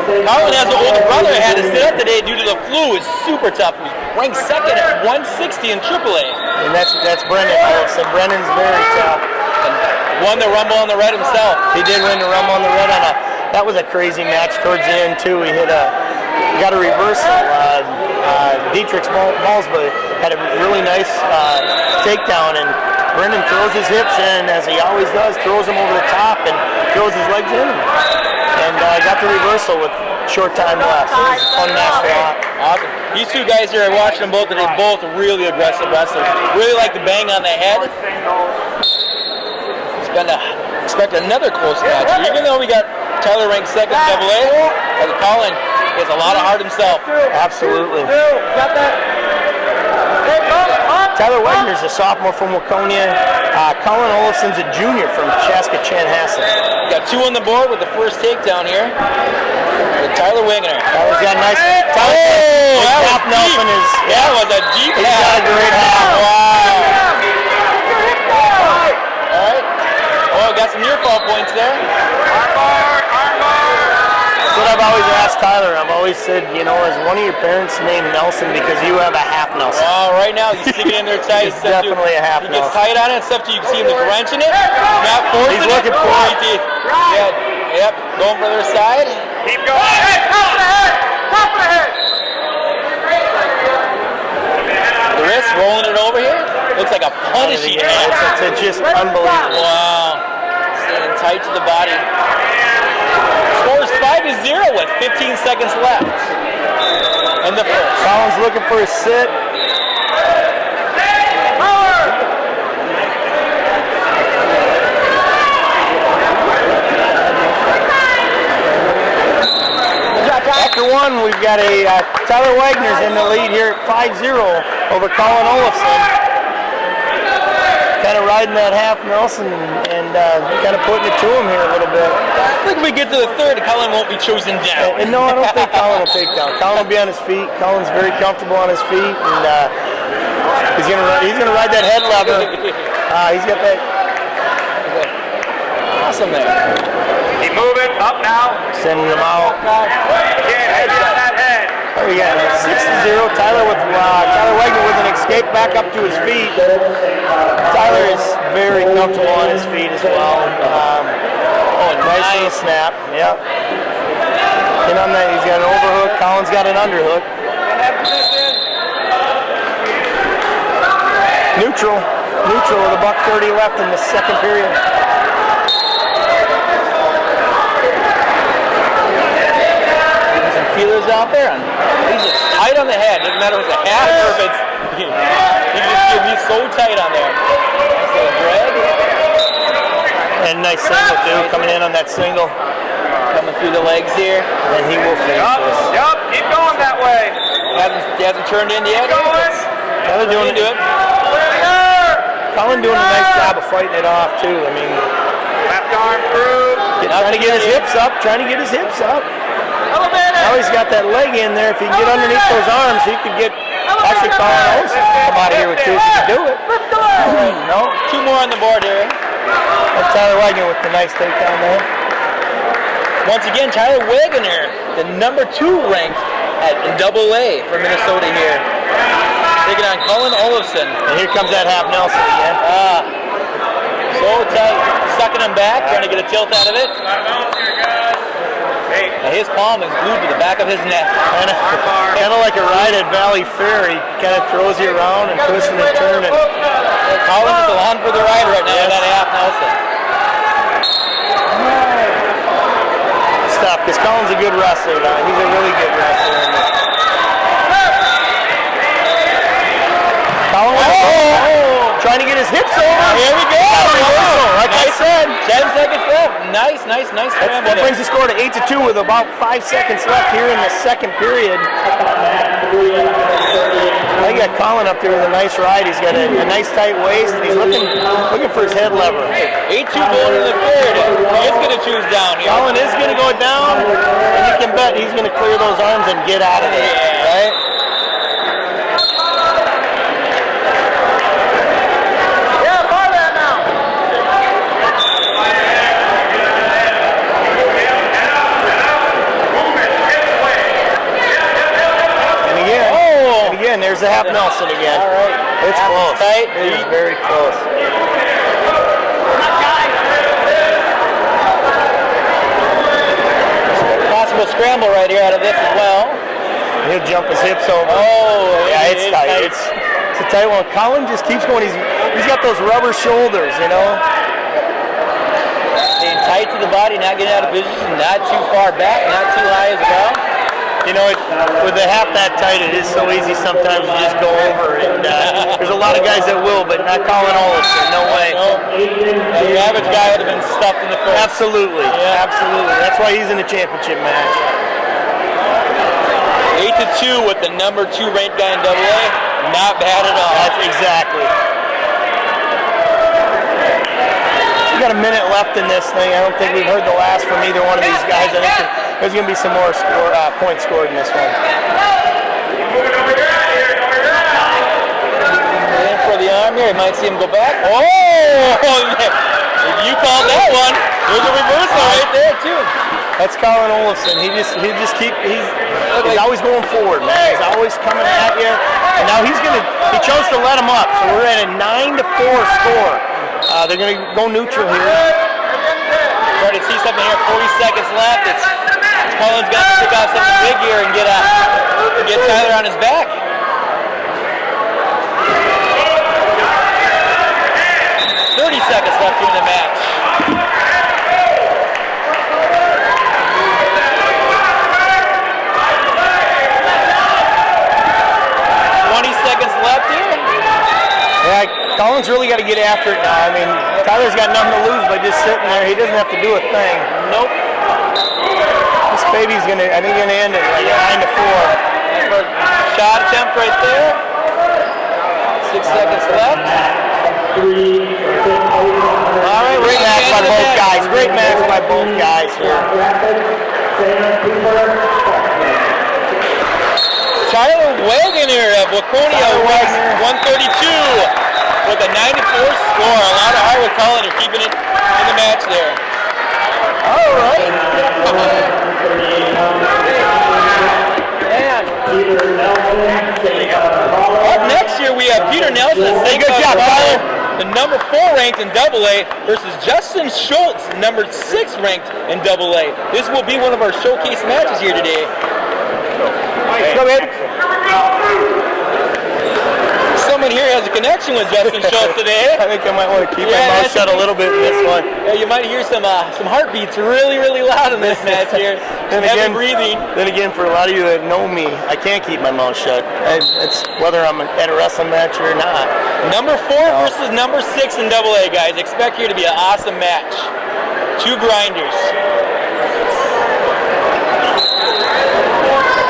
Colin has an older brother who had to sit out today due to the flu. It's super tough. He was ranked 2nd at 160 in AAA. And that's Brendan. So Brendan's very tough. And won the Rumble on the Red himself. He did win the Rumble on the Red. That was a crazy match towards the end too. He got a reversal. Dietrich's Ballsby had a really nice takedown, and Brendan throws his hips in, as he always does, throws them over the top and throws his legs in. And got the reversal with short time left. So it was a fun match to watch. Awesome. These two guys here, I watched them both today, both really aggressive wrestlers. Really like the bang on the head. Expect another close match. Even though we got Tyler ranked 2nd in AA, but Colin has a lot of heart himself. Absolutely. Tyler Wagner's a sophomore from Waconia. Colin Olafson's a junior from Chaska Chanhassen. Got 2 on the board with the first takedown here. With Tyler Wagner. Tyler's got a nice half Nelson is. That was a deep He's half. got a great half. Wow. All right. Oh, got some near fall points there. That's what I've always asked Tyler. I've always said, you know, is one of your parents named Nelson because you have a half Nelson? Oh, right now he's sticking in there tight. He's definitely a half He gets Nelson. tight on it, stuff you can see him just wrenching it. Not forcing He's looking for it. Yep, going for the other side. Keep going. Hey, top of the head. Top of the head. The wrist, rolling it over here. Looks like a punishing hand. It's just unbelievable. Wow. Staying tight to the body. Scores 5-0 with 15 seconds left. And the first. Colin's looking for a sit. After one, we've got a Tyler Wagner's in the lead here at 5-0 over Colin Olafson. Kind of riding that half Nelson and kind of putting it to him here a little bit. I think if we get to the third, Colin won't be chosen down. And no, I don't think Colin will take down. Colin will be on his feet. Colin's very comfortable on his feet, and he's gonna ride that head lever. He's got that Awesome there. Keep moving. Up now. Sending them out. Again, heavy on that head. Oh, we got 6-0. Tyler Wagner with an escape back up to his feet. Tyler is very comfortable on his feet as well. Nice little snap. Yep. And on that, he's got an overhook. Colin's got an underhook. Neutral with $1:30 left in the second period. Some feelers out there. And he's just tight on the head. Doesn't matter if it's a half or if it's. He's so tight on there. Nice little drag. And nice single too, coming in on that single. Coming through the legs here. And he will finish this. Yup, keep going that way. Hasn't turned in yet. Tyler doing it. Colin doing a nice job of fighting it off too. I mean, Left arm through. trying to get his hips up. Now he's got that leg in there. If he can get underneath those arms, he could get. Actually, Colin Olsen come out of here with two if he can do it. All right, no. Two more on the board here. That's Tyler Wagner with the nice takedown there. Once again, Tyler Wagner, the number 2 ranked in AA for Minnesota here. Taking on Colin Olofsson. And here comes that half Nelson again. So tight. Sucking him back, trying to get a tilt out of it. Now his palm is glued to the back of his neck. Kind of like a ride at Valley Fair. He kind of throws you around and twists and turns. Colin is along for the ride right now, that half Nelson. Stuff, because Colin's a good wrestler now. He's a really good wrestler. Colin trying to get his hips over. Here we go. Reversal, like I said. 10 seconds left. Nice scramble. That brings the score to 8-2 with about 5 seconds left here in the second period. I got Colin up there with a nice ride. He's got a nice tight waist, and he's looking for his head lever. 8-2 going in the third. He is going to choose down here. Colin is going to go down, and you can bet he's going to clear those arms and get out of there, right? And there's the half Nelson again. All right. It's close. Tight. It is very close. Possible scramble right here out of this as well. He'll jump his hips over. Oh, yeah, it's tight. It's a tight one. Colin just keeps going. He's got those rubber shoulders, you know. Staying tight to the body, not getting out of position, not too far back, not too high as well. You know, with the half that tight, it is so easy sometimes to just go over. And there's a lot of guys that will, but not Colin Olofsson. No way. No. The average guy would have been stuffed in the first. Absolutely. Yeah. Absolutely. That's why he's in the championship match. 8-2 with the number 2 ranked guy in AA. Not bad at all. That's exactly. We got a minute left in this thing. I don't think we've heard the last from either one of these guys. I think there's going to be some more points scored in this one. In for the arm here. You might see him go back. Oh! You called that one. There's a reversal right there too. That's Colin Olofsson. He's always going forward, man. He's always coming at you. And now he chose to let him up. So we're at a 9-4 score. They're going to go neutral here. Trying to see something here. 40 seconds left. Colin's got to pick off something big here and get Tyler on his back. 30 seconds left in the match. 20 seconds left here. Yeah, Colin's really got to get after it now. I mean, Tyler's got nothing to lose by just sitting there. He doesn't have to do a thing. Nope. This baby's I think gonna end it like 9-4. Shot attempt right there. 6 seconds left. All right, great match by both guys. Great match by both guys here. Tyler Wagner of Waconia was 132 with a 9-4 score. A lot of hard with Colin. They're keeping it in the match there. all right. Up next year we have Peter Nelson. Hey, good job, Tyler. The number 4 ranked in AA versus Justin Schultz, number 6 ranked in AA. This will be one of our showcase matches here today. Go ahead. Someone here has a connection with Justin Schultz today. I think I might want to keep my mouth shut a little bit in this one. Yeah, you might hear some heartbeats really, really loud in this match here. Heavy breathing. Then again, for a lot of you that know me, I can't keep my mouth shut. It's whether I'm at a wrestling match or not. Number 4 versus number 6 in AA, guys. Expect here to be an awesome match. 2 grinders.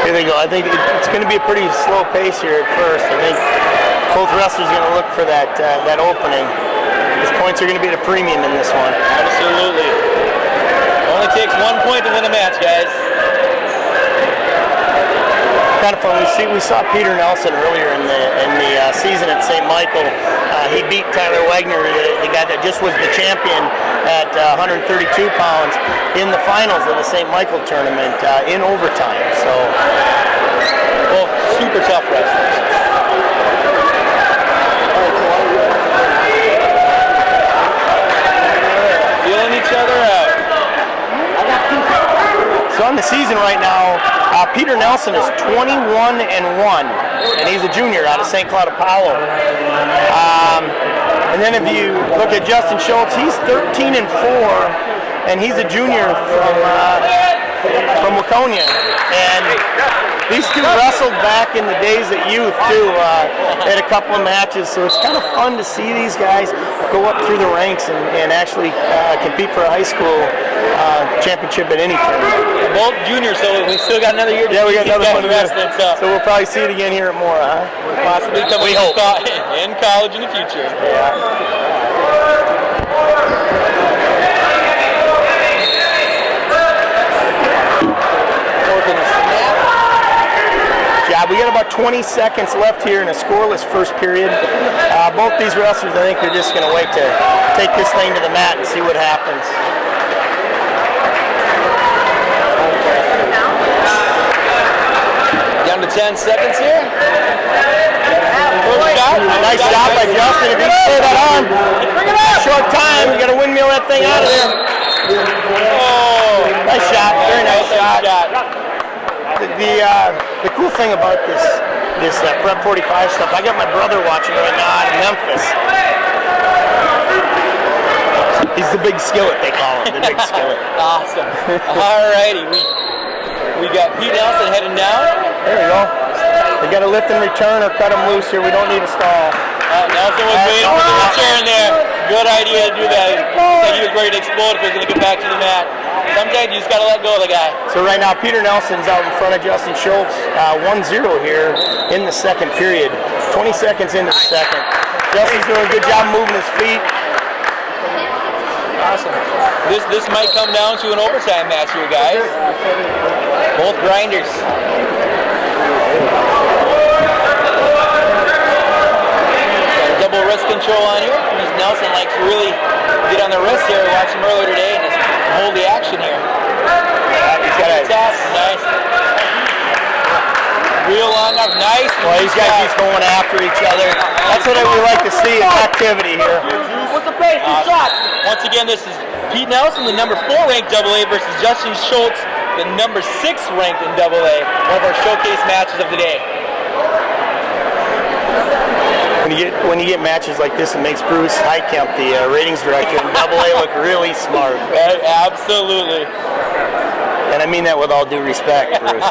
Here they go. I think it's going to be a pretty slow pace here at first. I think both wrestlers are going to look for that opening. His points are going to be at a premium in this one. Absolutely. Only takes 1 point to win a match, guys. Kind of fun. We saw Peter Nelson earlier in the season at St. Michael. He beat Tyler Wagner, the guy that just was the champion at 132 pounds in the finals of the St. Michael tournament in overtime. So both super tough wrestlers. Feeling each other out. So on the season right now, Peter Nelson is 21-1, and he's a junior out of St. Cloud Apollo. And then if you look at Justin Schultz, he's 13-4, and he's a junior from Waconia. And these two wrestled back in the days of youth too. Had a couple of matches, so it's kind of fun to see these guys go up through the ranks and actually compete for a high school championship at any tournament. Both juniors, so we still got another year to we got another one wrestling. So we'll probably see it again here at Mora, huh? Possibly come we hope. In college in the future. Yeah. We got about 20 seconds left here in a scoreless first period. Both these wrestlers, I think, are just going to wait to take this thing to the mat and see what happens. Down to 10 seconds here. First shot. Nice job by Justin. If you can clear that arm, short time, you got to windmill that thing out of there. Oh, nice shot. Very nice shot. The cool thing about this Prep 45 stuff, I got my brother watching right now out of Memphis. He's the big skillet, they call him, the big skillet. Awesome. Alrighty, we got Pete Nelson heading down. There we go. We got to lift and return or cut him loose here. We don't need a stall. Nelson was waiting for the return there. Good idea to do that. He said he was ready to explode if he was going to get back to the mat. Sometimes you just got to let go of the guy. So right now, Peter Nelson's out in front of Justin Schultz, 1-0 here in the second period. 20 seconds into the second. Justin's doing a good job moving his feet. Awesome. This might come down to an overtime match here, guys. Both grinders. Double wrist control on here. Nelson likes to really get on the wrist here. I watched him earlier today and just hold the action here. He's got a toss. Nice. Real long up. Nice. Well, these guys keep going after each other. That's what we like to see, is activity here. What's the pace? Shot. Once again, this is Pete Nelson, the number 4 ranked AA, versus Justin Schultz, the number 6 ranked in AA. One of our showcase matches of the day. When you get matches like this, it makes Bruce Heitkamp, the ratings director in AA, look really smart. Absolutely. And I mean that with all due respect, Bruce.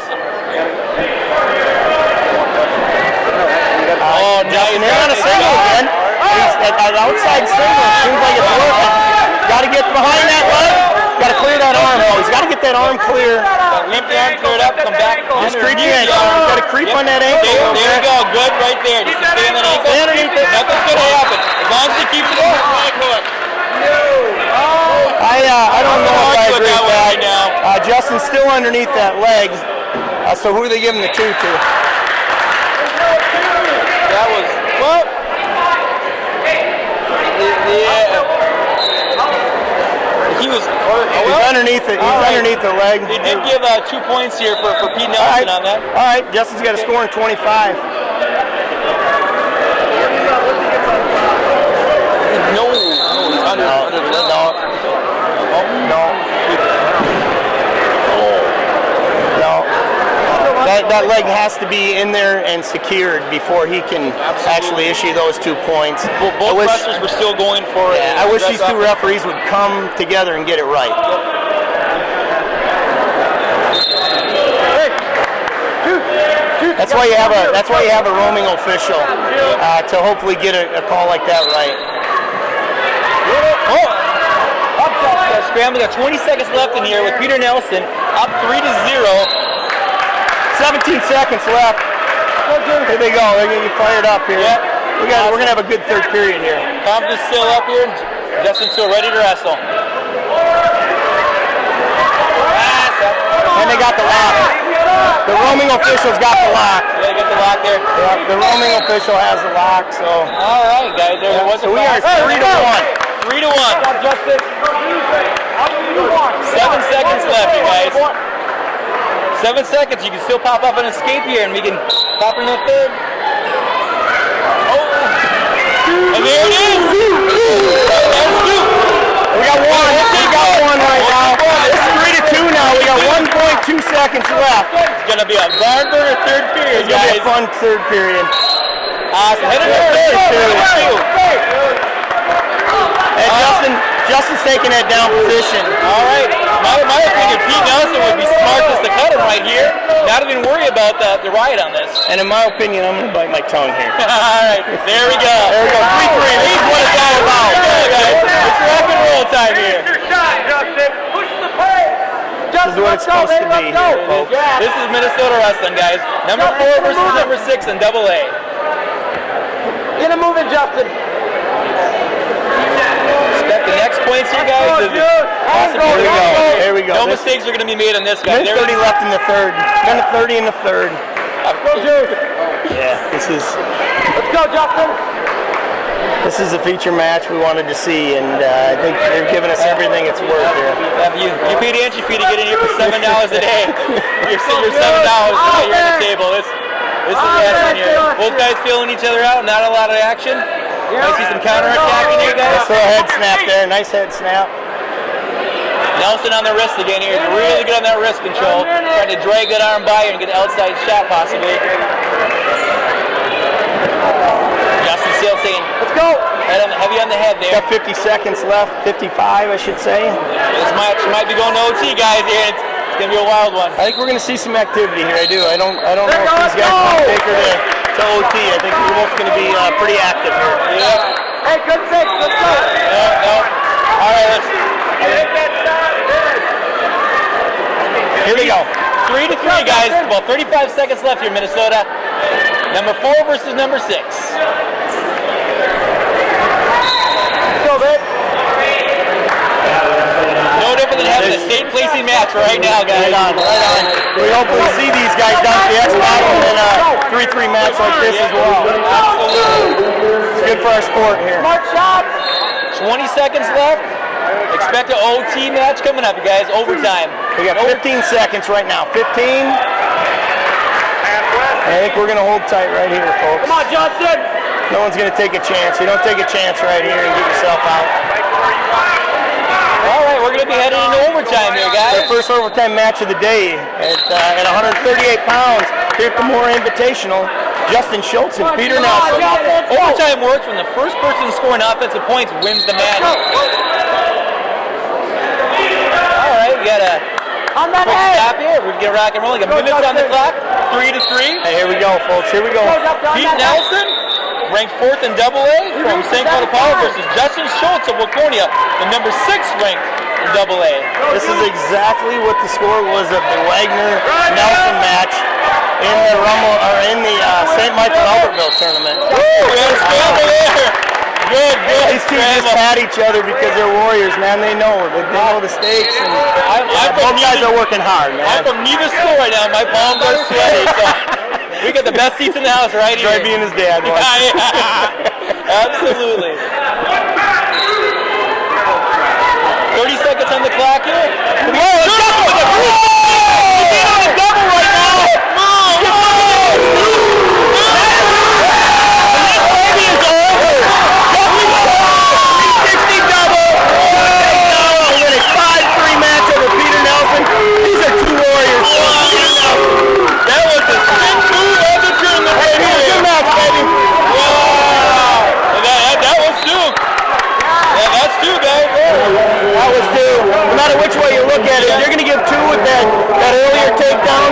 Justin, they're on a single again. He's at outside single. Seems like it's working. Got to get behind that leg. Got to clear that arm. He's got to get that arm clear. Leap the arm, clear it up, come back. Just creep the ankle. Got to creep on that ankle. There you go. Good right there. Just stay on that ankle. Stay underneath it. Nothing's going to happen. As long as he keeps it up. I don't know if I agree with that. Right now. Justin's still underneath that leg. So who are they giving the 2 to? That was what? Yeah. He was. He's underneath it. He's underneath the leg. They did give 2 points here for Pete Nelson on that. All right, Justin's got a score in 25. No, he's under the That leg has to be in there and secured before he can actually issue those 2 points. Well, both wrestlers were still going for it. I wish these two referees would come together and get it right. That's why you have a roaming official to hopefully get a call like that right. Scramble. Got 20 seconds left in here with Peter Nelson up 3-0. 17 seconds left. Here they go. They're going to get fired up here. Yep. We're going to have a good third period here. Confidence still up here. Justin still ready to wrestle. And they got the lock. The roaming official's got the lock. Yeah, they got the lock there. Yeah, the roaming official has the lock. So. All right, guys. There was So we are 3-1. 3-1. 7 seconds left, you guys. 7 seconds. You can still pop up and escape here, and we can pop in the third. Oh! And there it is! We got one right now. It's 3-2 now. We got 1.2 seconds left. It's going to be a barn burner third period, It's going to be a fun third period. Awesome. Headed to third. And Justin's taking that down position. All right. My opinion, Pete Nelson would be smart just to cut him right here. Not even worry about the riot on this. And in my opinion, I'm going to bite my tongue here. All right. There we go. There we go. 3-3. This is what it's all about. Guys. It's rock and roll time here. Push the pace. This is what it's supposed to be here, folks. This is Minnesota wrestling, guys. Number 4 versus number 6 in AA. Get him moving, Justin. Expect the next points here, guys. Here we go. No mistakes are going to be made on this, guys. Minute 30 left in the third. Minute 30 in the third. Yeah, this is. Let's go, Justin. This is a feature match we wanted to see, and I think they're giving us everything it's worth here. You paid entry fee to get in here for $7 a day. You're $7 tonight. You're on the table. This is wrestling here. Both guys feeling each other out. Not a lot of action. Might see some counterattacking here, guys. So a head snap there. Nice head snap. Nelson on the wrist again here. He's really good on that wrist control. Trying to drag that arm by and get an outside shot possibly. Justin still saying, let's go. Heavy on the head there. Got 50 seconds left. 55, I should say. This match might be going to OT, guys. Here. It's going to be a wild one. I think we're going to see some activity here. I do. I don't know if these guys want to take her to OT. I think we're both going to be pretty active here. Yeah. Hey, good fix. Let's go. No. All right, let's. Here we go. 3-3, guys. About 35 seconds left here, Minnesota. Number 4 versus number 6. Go, babe. No different than having a state placing match right now, guys. Right on. We hopefully see these guys down at the X Battle and then a 3-3 match like this as well. Absolutely. It's good for our sport here. Smart shots. 20 seconds left. Expect an OT match coming up, you guys. Overtime. We got 15 seconds right now. 15. I think we're going to hold tight right here, folks. Come on, Johnson. No one's going to take a chance. You don't take a chance right here and get yourself out. All right, we're going to be heading into overtime here, guys. Our first overtime match of the day at 138 pounds here at the Mora Invitational. Justin Schultz and Peter Nelson. Overtime works when the first person scoring offensive points wins the match. All right, we got a quick stop here. We can get rock and roll. We got minutes on the clock. 3-3. Hey, here we go, folks. Here we go. Pete Nelson, ranked 4th in AA from St. Paul versus Justin Schultz of Waconia, the number 6 ranked in AA. This is exactly what the score was of the Wagner-Nelson match in the St. Michael Albertville tournament. We had a scramble there. Good. These two just pat each other because they're warriors, man. They know the stakes, and both guys are working hard, man. I'm from neither school right now. My palms are sweaty. So we got the best seats in the house right here. Try being his dad once. Absolutely. 30 seconds on the clock here. We 2, guys. That was 2. No matter which way you look at it, you're going to give 2 with that earlier takedown.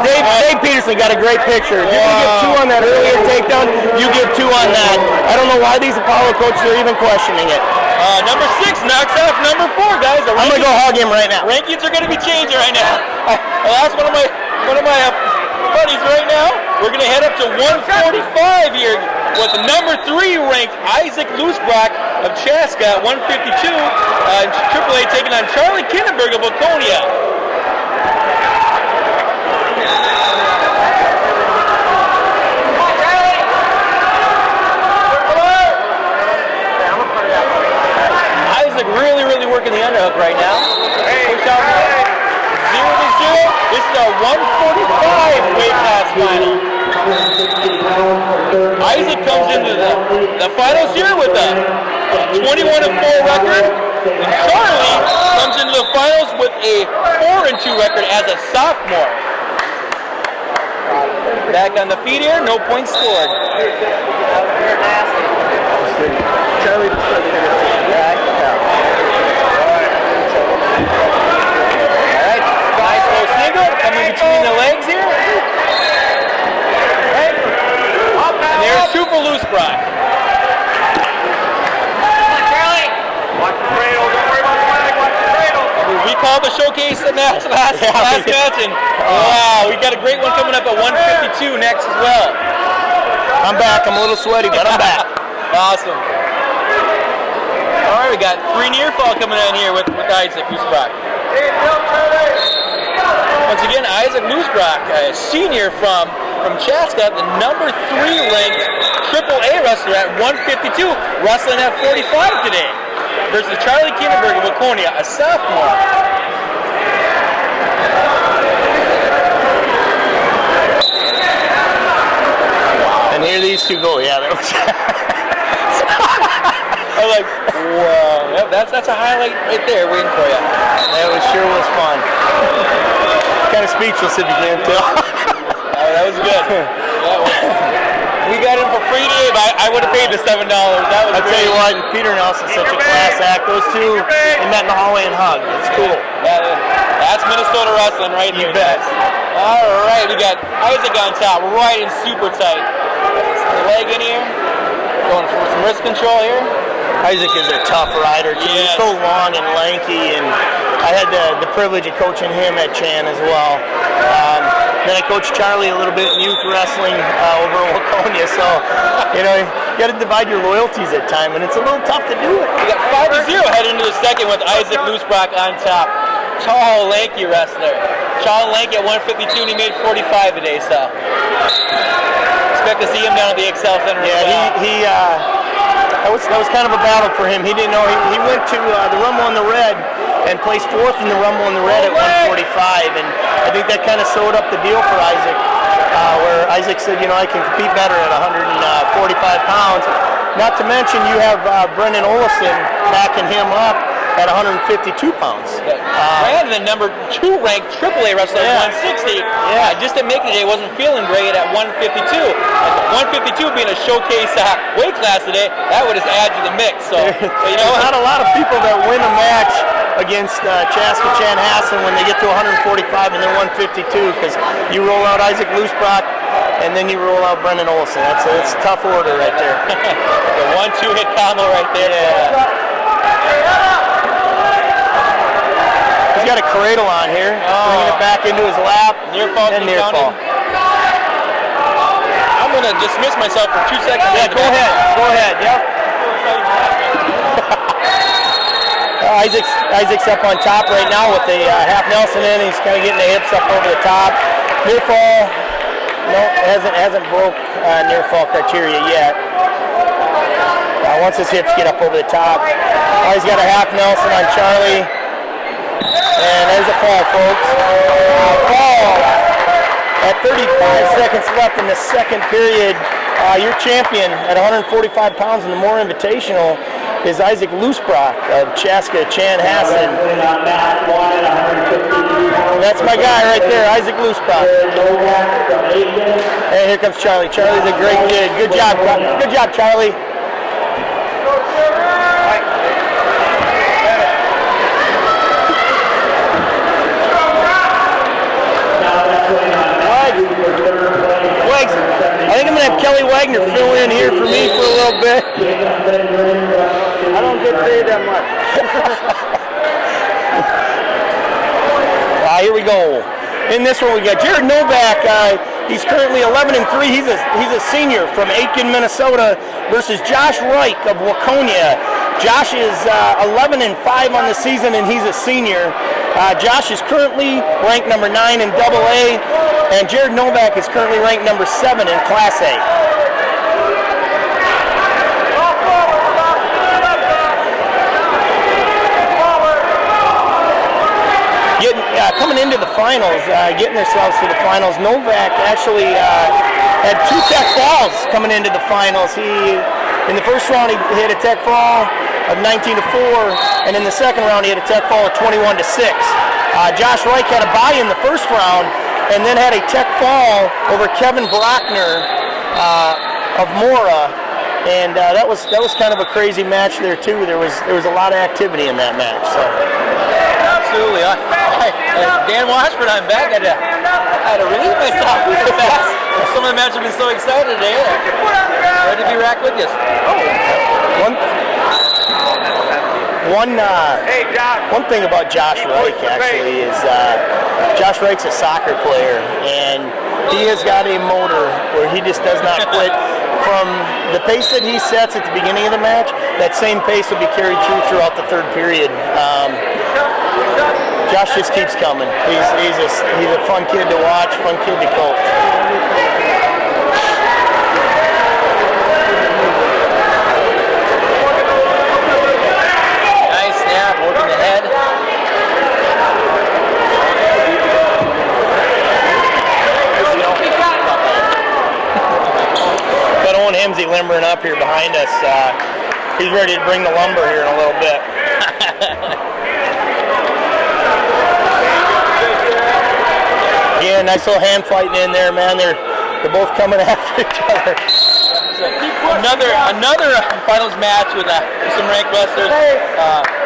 Dave Peterson got a great picture. You're going to give 2 on that earlier takedown, you give 2 on that. I don't know why these Apollo coaches are even questioning it. Number 6 knocks off number 4, guys. I'm going to go hug him right now. Rankings are going to be changing right now. I'll ask one of my buddies right now. We're going to head up to 145 here with the number 3 ranked Isaac Loosbrock of Chaska at 152. AAA taking on Charlie Kindenberg of Waconia. Isaac really working the underhook right now. Push out 0-0. This is our 145 weight class final. Isaac comes into the finals here with a 21-4 record. And Charlie comes into the finals with a 4-2 record as a sophomore. Back on the feet here, no points scored. Charlie Alright, nice low single coming between the legs here. And there's 2 for Loosbrock. Watch the cradle. Don't worry about the flag. Watch the cradle. We called the showcase the last match, and wow, we got a great one coming up at 152 next as well. I'm back. I'm a little sweaty, but I'm back. Awesome. All right, we got 3 near fall coming in here with Isaac Loosbrock. Once again, Isaac Loosbrock, a senior from Chaska, the number 3 ranked AAA wrestler at 152, wrestling at 45 today. Versus Charlie Kindenberg of Waconia, a sophomore. And here these 2 go. Yeah, that was. I'm like, whoa. Yep, that's a highlight right there waiting for you. That sure was fun. Kind of speechless if you can't tell. That was good. We got him for free today, but I would have paid the $7. That was I'll tell you what, Peter Nelson's such a class act. Those 2, they met in the hallway and hugged. It's cool. That's Minnesota wrestling right there. You bet. All right, we got Isaac on top, right and super tight. The leg in here, going for some wrist control here. Isaac is a tough rider, too. Yes. He's so long and lanky, and I had the privilege of coaching him at Chan as well. Then I coached Charlie a little bit in youth wrestling over in Waconia, so, you know, you got to divide your loyalties at times, and it's a little tough to do it. We got 5-0 heading into the second with Isaac Loosbrock on top. Tall, lanky wrestler. Tall, lanky at 152, and he made 45 today, so expect to see him down at the Excel Center. Yeah, that was kind of a battle for him. He didn't know. He went to the Rumble in the Red and placed 4th in the Rumble in the Red at 145, and I think that kind of sewed up the deal for Isaac, where Isaac said, you know, I can compete better at 145 pounds. Not to mention you have Brendan Olson backing him up at 152 pounds. Brandon, the number 2 ranked AAA wrestler at 160. Yeah. Just to make it, he wasn't feeling great at 152. 152 being a showcase weight class today, that would just add to the mix. So, you know, not a lot of people that win a match against Chaska Chanhassen when they get to 145 and they're 152, because you roll out Isaac Loosbrock and then you roll out Brendan Olson. That's a tough order right there. The 1-2 hit combo right there. Yeah. He's got a cradle on here, bringing it back into his lap, near fall and near fall. I'm going to dismiss myself for 2 seconds. Yeah, go ahead, yep. Isaac's up on top right now with the half Nelson in. He's kind of getting the hips up over the top. Near fall, no, hasn't broke near fall criteria yet. Once his hips get up over the top, he's got a half Nelson on Charlie. And there's a fall, folks. Fall at 35 seconds left in the second period. Your champion at 145 pounds in the Mora Invitational is Isaac Loosbrock of Chaska Chanhassen. That's my guy right there, Isaac Loosbrock. And here comes Charlie. Charlie's a great kid. Good job, Charlie. I don't get paid that much. Here we go. In this one, we got Jared Novak. He's currently 11-3. He's a senior from Aitkin, Minnesota, versus Josh Reich of Waconia. Josh is 11-5 on the season, and he's a senior. Josh is currently ranked number 9 in AA, and Jared Novak is currently ranked number 7 in Class A. Coming into the finals, getting themselves to the finals, Novak actually had 2 tech falls coming into the finals. In the first round, he hit a tech fall of 19-4, and in the second round, he had a tech fall of 21-6. Josh Reich had a bye in the first round, and then had a tech fall over Kevin Brockner of Mora, and that was kind of a crazy match there too. There was a lot of activity in that match. So. Absolutely. Dan Washburn, I'm back. I had to relieve myself really fast. Some of the matches have been so excited today. Ready to be back with you. One thing about Josh Reich actually is Josh Reich's a soccer player, and he has got a motor where he just does not quit. From the pace that he sets at the beginning of the match, that same pace will be carried throughout the third period. Josh just keeps coming. He's a fun kid to watch, fun kid to coach. Nice snap, working the head. Got Owen Hemsey limbering up here behind us. He's ready to bring the lumber here in a little bit. Yeah, nice little hand fighting in there, man. They're both coming after each other. Another finals match with some ranked wrestlers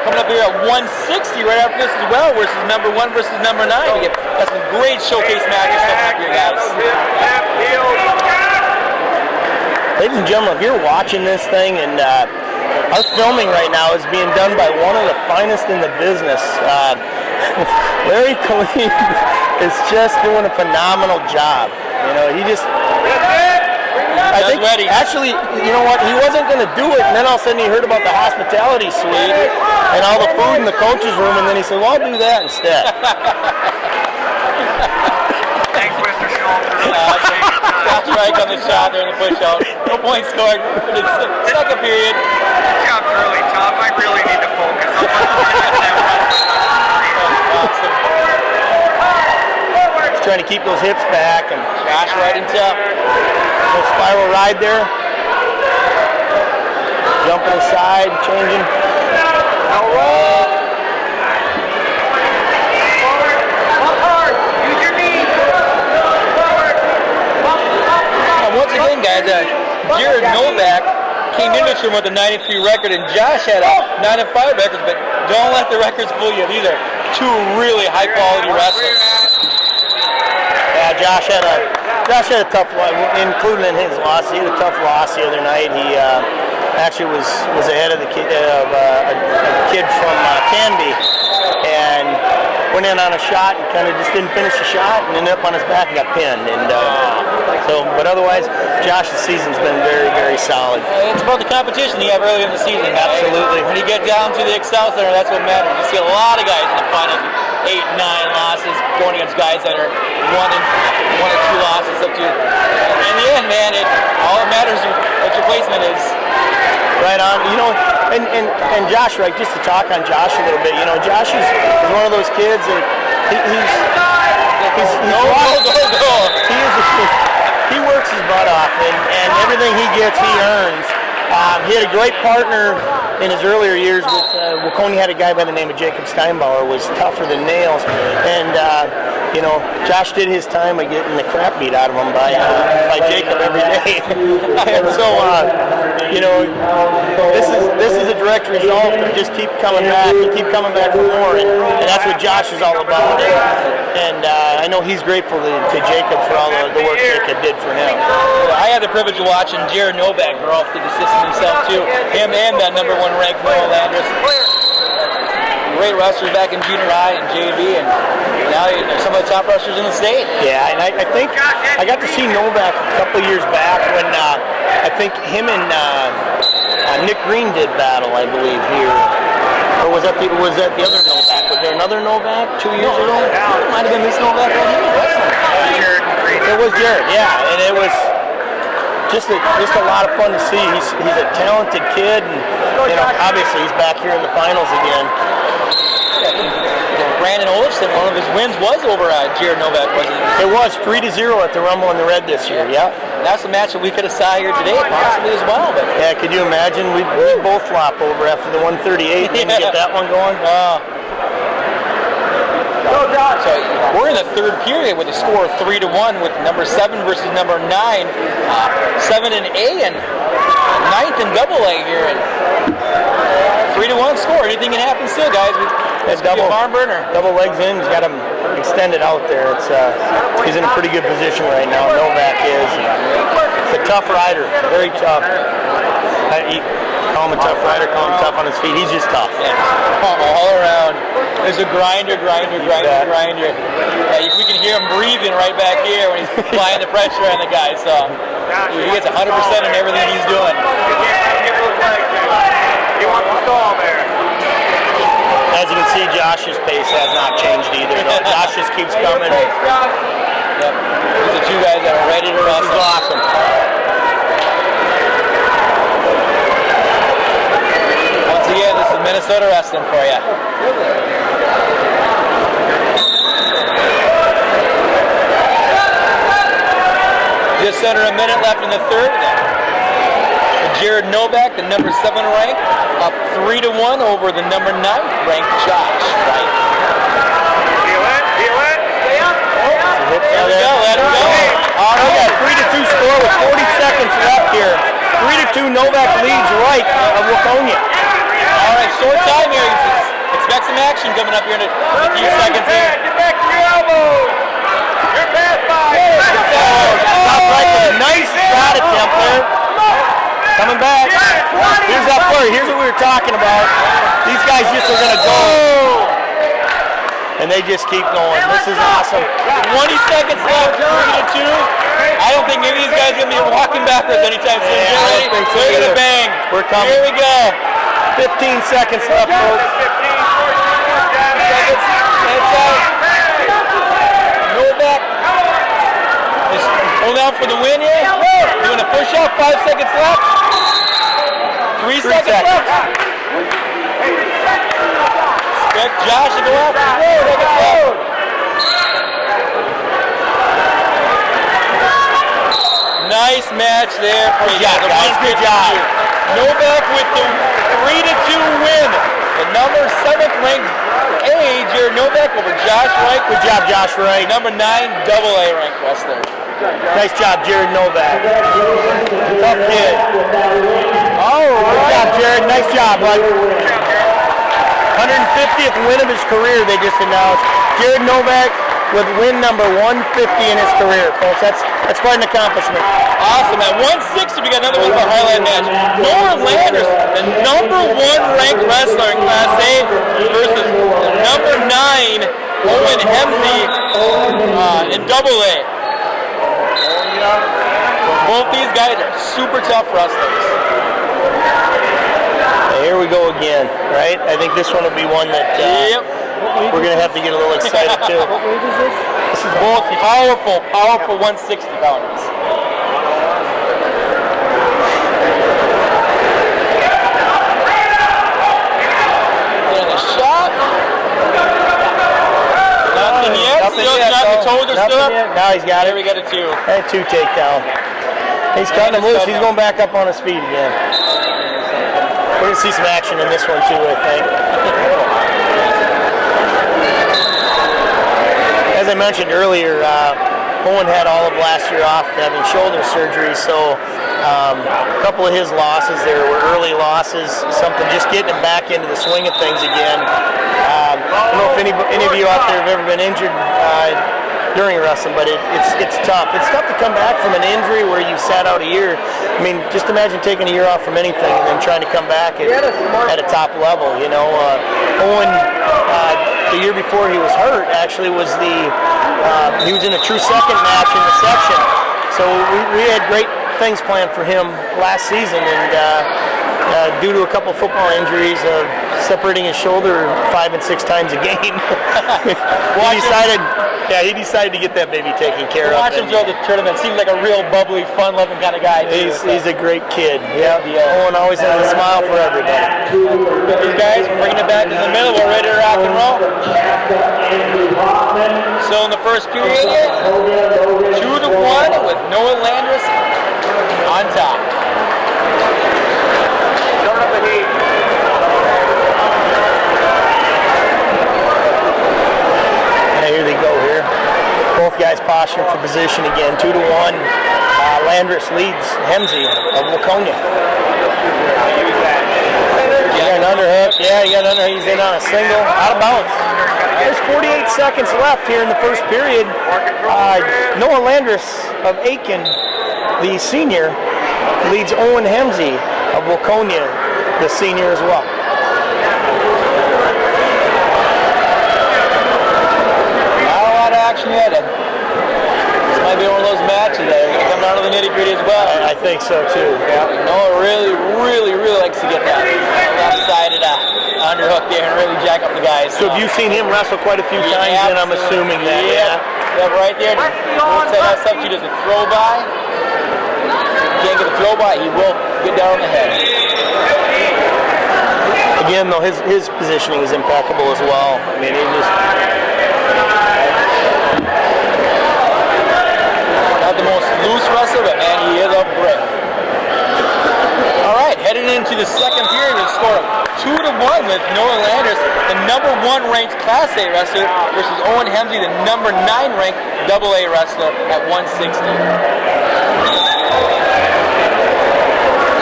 coming up here at 160 right after this as well, versus number 1 versus number 9. That's some great showcase matches coming up here, guys. Ladies and gentlemen, if you're watching this thing, and our filming right now is being done by one of the finest in the business. Larry Colleen is just doing a phenomenal job. You know, he just. I think actually, you know what? He wasn't going to do it, and then all of a sudden he heard about the hospitality suite and all the food in the coach's room, and then he said, "Well, I'll do that instead." Thanks, Mr. Schultz. That's right on the shot there in the push out. No points scored for the second period. This job's really tough. I really need to focus on Awesome. He's trying to keep those hips back and Josh right in tough. little spiral ride there. Jumping aside, changing. Once again, guys, Jared Novak came into this room with a 9-3 record, and Josh had a 9-5 record, but don't let the records fool you. These are two really high-quality wrestlers. Yeah, Josh had a tough one, including in his loss. He had a tough loss the other night. He actually was ahead of a kid from Canby, and went in on a shot and kind of just didn't finish the shot and ended up on his back and got pinned. And but otherwise, Josh's season's been very, very solid. It's about the competition you have early in the season. Absolutely. When you get down to the Excel Center, that's what matters. You see a lot of guys in the finals, 8, 9 losses, going against guys that are 1 or 2 losses up to. In the end, man, all that matters is what your placement is. Right on. You know, and Josh, right, just to talk on Josh a little bit, you know, Josh is one of those kids that he works his butt off, and everything he gets, he earns. He had a great partner in his earlier years with Waconia. Had a guy by the name of Jacob Steinbauer, was tougher than nails, and you know, Josh did his time of getting the crap beat out of him by Jacob every day. And so you know, this is a direct result of just keep coming back and keep coming back for more, and that's what Josh is all about. and I know he's grateful to Jacob for all the work Jacob did for him. I had the privilege of watching Jared Novak grow up to the system himself too. Him and that number 1 ranked Noah Landers. Great wrestlers back in junior high and JV, and now they're some of the top wrestlers in the state. Yeah, and I think I got to see Novak a couple years back when I think him and Nick Green did battle, I believe, here. Or was that the other Novak? Was there another Novak 2 years ago? It might have been this Novak right here. It was Jared, yeah, and it was just a lot of fun to see. He's a talented kid, and obviously he's back here in the finals again. Brandon Olafson, one of his wins was over Jared Novak, wasn't it? It was 3-0 at the Rumble in the Red this year. Yeah. That's a match that we could have saw here today, possibly as well. But yeah, could you imagine? We both flop over after the 138 and get that one going. So we're in the third period with a score of 3-1 with number 7 versus number 9, 7 and A and 9th and double A here. And 3-1 score. Anything can happen still, guys. It's double barn burner. Double legs in. He's got him extended out there. He's in a pretty good position right now. Novak is. He's a tough rider. Very tough. Call him a tough rider. Call him tough on his feet. He's just tough. Yeah. All around. There's a grinder. Yeah, we can hear him breathing right back here when he's applying the pressure on the guy. So he gets 100% in everything he's doing. He wants to stall there. As you can see, Josh's pace has not changed either. Josh just keeps coming. Yep. These are two guys that are ready to wrestle. This is awesome. Once again, this is Minnesota wrestling for you. Just under a minute left in the third. Jared Novak, the number 7 ranked, up 3-1 over the number 9 ranked Josh Wright. Feel it. Stay up. There we go, let him go. All right, 3-2 score with 40 seconds left here. 3-2 Novak leads Wright of Waconia. All right, short time here. Expect some action coming up here in a few seconds here. Get back to your elbows. You're past 5. Right with a nice shot attempt there. Coming back. Here's that play. Here's what we were talking about. These guys just are going to go. And they just keep going. This is awesome. 20 seconds left, 3-2. I don't think any of these guys are going to be walking backwards anytime soon. Yeah, I don't think so We're going either. to bang. We're coming. Here we go. 15 seconds left, folks. Novak is holding out for the win here. Doing a push-up. 5 seconds left. 3 seconds left. Expect Josh to go out. Nice match there for you guys. Good job. Novak with the 3-2 win. The number 7th ranked A, Jared Novak over Josh Wright. Good job, Josh Wright. Number 9 double A ranked wrestler. Nice job, Jared Novak. Tough kid. All right. Good job, Jared. Nice job, bud. 150th win of his career, they just announced. Jared Novak with win number 150 in his career, folks. That's quite an accomplishment. Awesome. At 160, we got another one of our highlight match. Mora Landers, the number 1 ranked wrestler in Class A versus the number 9 Owen Hemsey in double A. Both these guys are super tough wrestlers. Here we go again, right? I think this one will be one that we're going to have to get a little excited too. What weight is this? This is both powerful 160 pounders. Getting a shot. Nothing yet. Still not the toes are still up. Now he's got it. There we got a 2. And 2 takedown. He's cutting him loose. He's going back up on his feet again. We're going to see some action in this one too, I think. As I mentioned earlier, Owen had all of last year off having shoulder surgery, so A couple of his losses there were early losses, something just getting him back into the swing of things again. I don't know if any of you out there have ever been injured during wrestling, but it's tough. It's tough to come back from an injury where you sat out a year. I mean, just imagine taking a year off from anything and then trying to come back at a top level. You know, Owen, the year before he was hurt, actually was he was in a true second match in the section. So we had great things planned for him last season, and due to a couple football injuries of separating his shoulder 5 and 6 times a game, he decided to get that baby taken care of. Watch him throughout the tournament. Seems like a real bubbly, fun-loving kind of guy. He's a great kid. Yeah, Owen always has a smile for everybody. These guys bringing it back in the middle. We're ready to rock and roll. So in the first period, 2-1 with Noah Landris on top. Turn up the heat. Here they go here. Both guys posturing for position again. 2-1. Landris leads Hemsey of Laconia. You got an underhook. Yeah, you got an underhook. He's in on a single. Out of bounds. There's 48 seconds left here in the first period. Noah Landris of Aiken, the senior, leads Owen Hemsey of Laconia, the senior as well. Yet. This might be one of those matches that are going to come down to the nitty-gritty as well. I think so too. Yeah. Noah really likes to get that left-sided underhook there and really jack up the guys. So have you seen him wrestle quite a few times? And I'm assuming that. Yeah, right there. Once that stuff, he does a throw by. Can't get a throw by, he will get down on the head. Again, though, his positioning is impeccable as well. I mean, he just. Not the most loose wrestler, but man, he is a brick. All right, heading into the second period, we score 2-1 with Noah Landris, the #1 ranked Class A wrestler, versus Owen Hemsey, the #9 ranked AA wrestler at 160.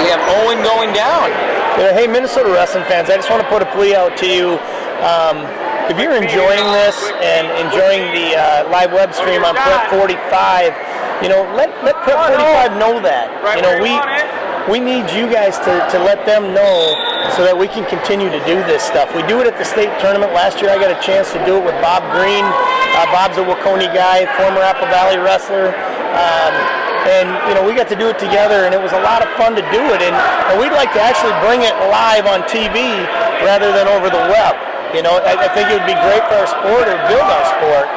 We have Owen going down. Hey, Minnesota wrestling fans, I just want to put a plea out to you. If you're enjoying this and enjoying the live web stream on Prep 45, you know, let Prep 45 know that. You know, we need you guys to let them know so that we can continue to do this stuff. We do it at the state tournament. Last year I got a chance to do it with Bob Green. Bob's a Waconia guy, former Apple Valley wrestler. And, you know, we got to do it together, and it was a lot of fun to do it. And we'd like to actually bring it live on TV rather than over the web. You know, I think it would be great for our sport or build our sport.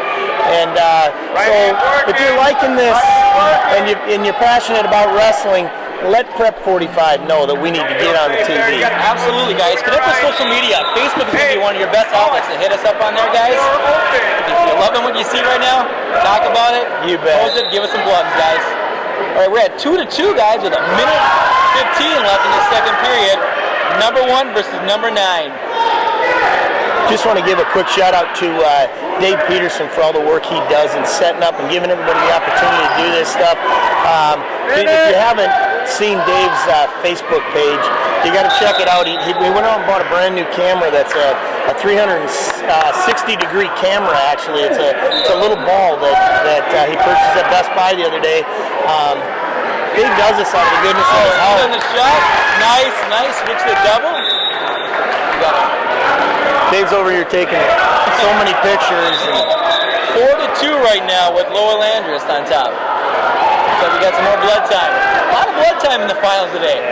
And so if you're liking this and you're passionate about wrestling, let Prep 45 know that we need to get on the TV. Absolutely, guys. Connect with social media. Facebook is going to be one of your best outlets to hit us up on there, guys. If you're loving what you see right now, talk about it. You bet. Post it. Give us some plugs, guys. All right, we're at 2-2, guys, with 1:15 left in the second period. #1 versus #9. Just want to give a quick shout out to Dave Peterson for all the work he does in setting up and giving everybody the opportunity to do this stuff. If you haven't seen Dave's Facebook page, you got to check it out. He went out and bought a brand new camera that's a 360-degree camera. Actually, it's a little ball that he purchased at Best Buy the other day. Dave does this out of the goodness of his heart. On the shot, nice, reach the double. Dave's over here taking so many pictures. 4-2 right now with Noah Landris on top. So we got some more blood time. A lot of blood time in the finals today.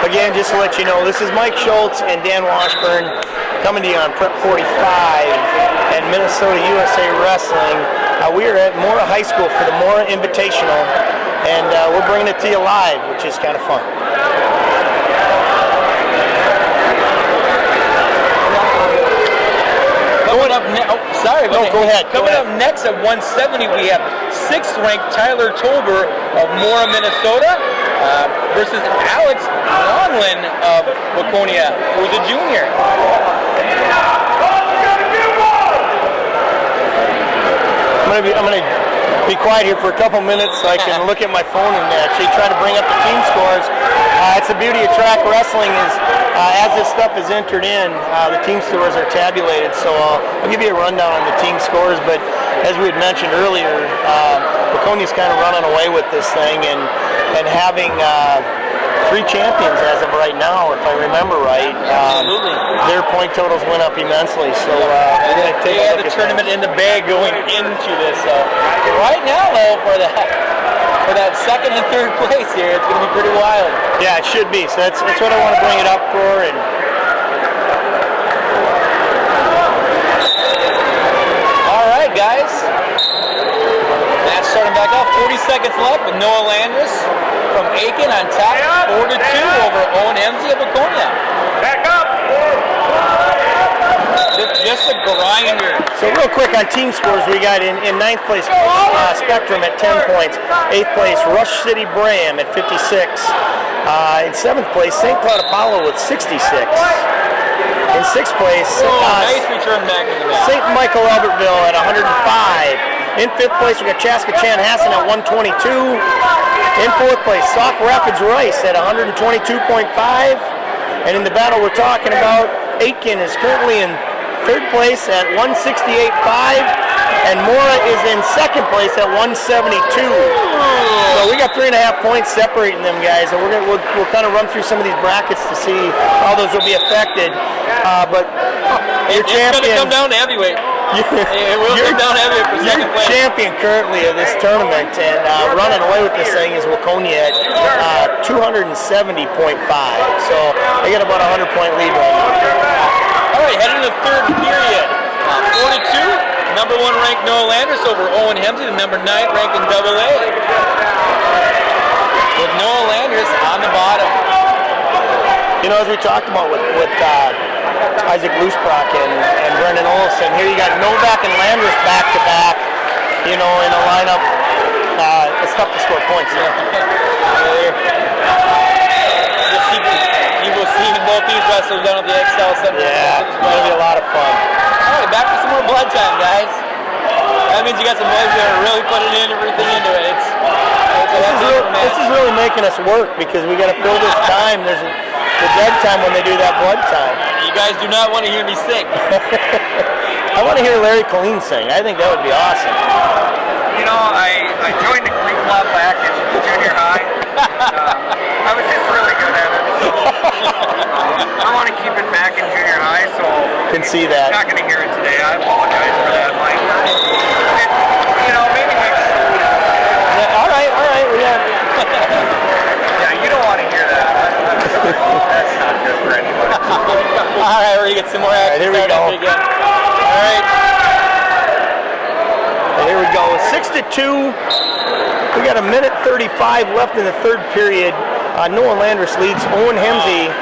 Again, just to let you know, this is Mike Schultz and Dan Washburn coming to you on Prep 45 and Minnesota USA Wrestling. We are at Mora High School for the Mora Invitational, and we're bringing it to you live, which is kind of fun. Go ahead. Coming up next at 170, we have 6th ranked Tyler Tolber of Mora, Minnesota, versus Alex Longlin of Waconia, who's a junior. I'm gonna be quiet here for a couple minutes so I can look at my phone and actually try to bring up the team scores. It's the beauty of track wrestling is as this stuff is entered in, the team scores are tabulated. So I'll give you a rundown on the team scores. But as we had mentioned earlier, Waconia's kind of running away with this thing and having 3 champions as of right now, if I remember right. Absolutely. Their point totals went up immensely. So we're going to take a look the at tournament in the bag going into this. Right now, though, for that second and third place here, it's going to be pretty wild. Yeah, it should be. So that's what I want to bring it up for. And all right, guys. Match starting back up. 40 seconds left with Noah Landris from Aiken on top, 4-2 over Owen Emsey of Waconia. Back up! Just a grinder. so real quick on team scores, we got in 9th place Spectrum at 10 points, 8th place Rush City Bram at 56, in 7th place St. Cloud Apollo with 66, in 6th place Nice return back to the match. St. Michael Albertville at 105, in 5th place we got Chaska Chanhassen at 122, in 4th place Sauk Rapids Rice at 122.5, and in the battle we're talking about, Aitken is currently in 3rd place at 168.5, and Mora is in 2nd place at 172. So we got 3.5 points separating them guys, and we'll kind of run through some of these brackets to see how those will be affected. But your champion, it's going to come down to heavyweight. It will come down to heavyweight for 2nd place. Champion currently of this tournament and running away with this thing is Waconia at 270.5. So they got about a 100-point lead right now. All right, heading to the third period. 42, number 1 ranked Noah Landris over Owen Hemsey, the number 9 ranked in AA. With Noah Landris on the bottom. You know, as we talked about with Isaac Loosbrock and Brendan Olson, here you got Novak and Landris back to back. You know, in a lineup, it's tough to score points. You will see both these wrestlers down at the Excel Center. Yeah, it's going to be a lot of fun. All right, back to some more blood time, guys. That means you got some boys that are really putting everything into it. This is really making us work because we got to fill this time. There's the dead time when they do that blood time. You guys do not want to hear me sing. I want to hear Larry Colleen sing. I think that would be awesome. You know, I joined the Glee Club back in junior high. I was just really good at it. So I want to keep it back in junior high, so Can see that. you're not going to hear it today. I apologize for that, Mike. You know, maybe next year. Yeah, all right. Yeah, you don't want to hear that. That's not good for anybody. All right, we're going to get some more action. Here we go. Again. All right. Here we go. 6-2. We got 1:35 left in the third period. Noah Landris leads. Owen Hemsey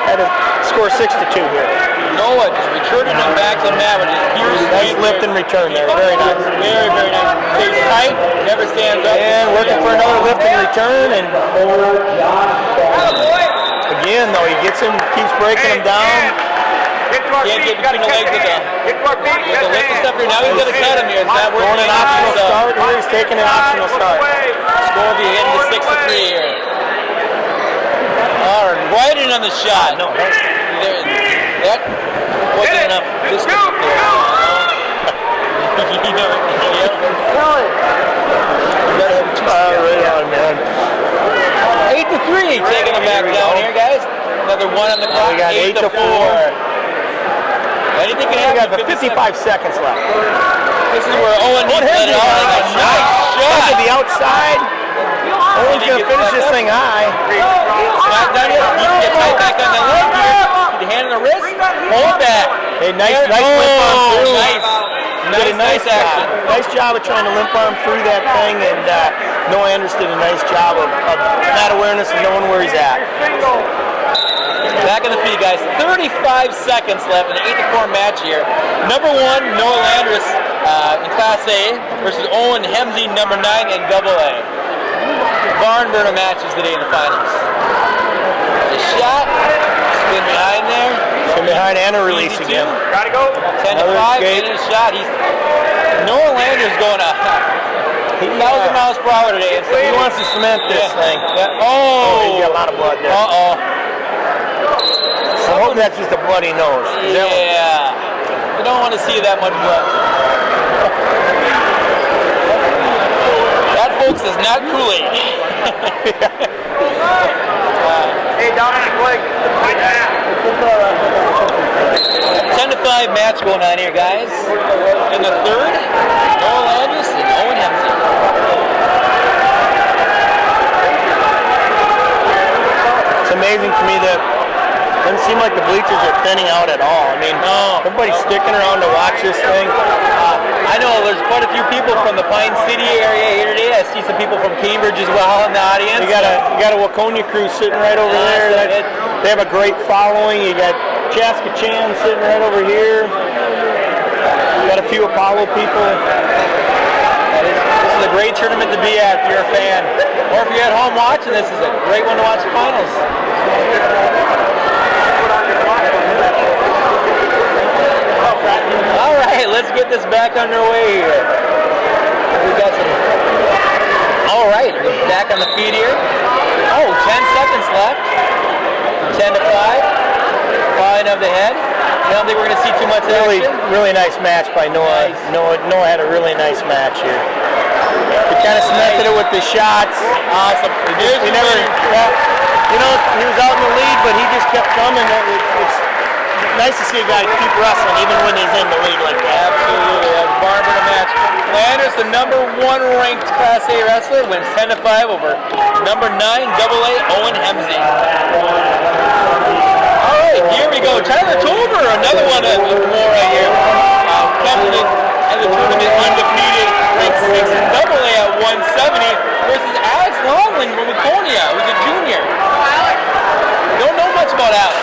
had a score 6-2 here. Noah just returning him back to the mat with his pierced Nice lift and return there. Very nice. Very, very nice. Stays tight, never stands up. And looking for another lift and return. And again, though, he gets him, keeps breaking him down. Can't get between the legs of them. Get to our feet. He has to lift us up here. Now he's going to cut him here. It's not working. Going an optional start here. He's taking an optional start. Score will be hitting the 6-3 here. All right, right in on the shot. No, That wasn't enough distance there. Right on, man. 8-3, taking him back down here, guys. Another one on the clock. We got 8-4. Anything can We happen. got 55 seconds left. This is where Owen needs to let it all. A nice shot. To the outside. Owen's going to finish this thing high. Smack down here. You can get right back on the leg here. Get the hand on the wrist. Hold back. Hey, nice limp arm through. Nice action. Nice job of trying to limp arm through that thing, and Noah Anderson did a nice job of mat awareness and knowing where he's at. Back on the feet, guys. 35 seconds left in an 8-4 match here. Number 1, Noah Landris in Class A versus Owen Hemsey, number 9 in AA. Barn burner matches today in the finals. The shot, spin behind there. Spin behind and a release again. Gotta go. 10-5, getting a shot. He's Noah Lander's going 1,000 miles per hour today. He wants to cement this thing. Yeah. Oh, he's got a lot of blood there. Uh-oh. I hope that's just a bloody nose. Yeah. You don't want to see that much blood. That, folks, is not Kool-Aid. Hey, down in the flag. 10-5 match going on here, guys. In the third, Noah Landis and Owen Hemsey. It's amazing to me that it doesn't seem like the bleachers are thinning out at all. I mean, everybody's sticking around to watch this thing. I know there's quite a few people from the Pine City area here today. I see some people from Cambridge as well in the audience. You got a Waconia crew sitting right over there. They have a great following. You got Chaska Chan sitting right over here. You got a few Apollo people. This is a great tournament to be at if you're a fan. Or if you're at home watching, this is a great one to watch the finals. All right, let's get this back underway here. We got some. All right, we're back on the feed here. Oh, 10 seconds left. 10-5. Flying of the head. I don't think we're going to see too much action. Really nice match by Noah. Nice. Noah had a really nice match here. He kind of cemented it with the shots. Awesome. He never, he was out in the lead, but he just kept coming. It's nice to see a guy keep wrestling even when he's in the lead like that. Absolutely. That was barber to match. Landers, the #1 ranked Class A wrestler, wins 10-5 over #9 AA Owen Hemsey. All right, here we go. Tyler Tolber, another one at Mora here. Coming in the tournament undefeated, ranked 6th in AA at 170 versus Alex Longland from Waconia, who's a junior. Don't know much about Alex.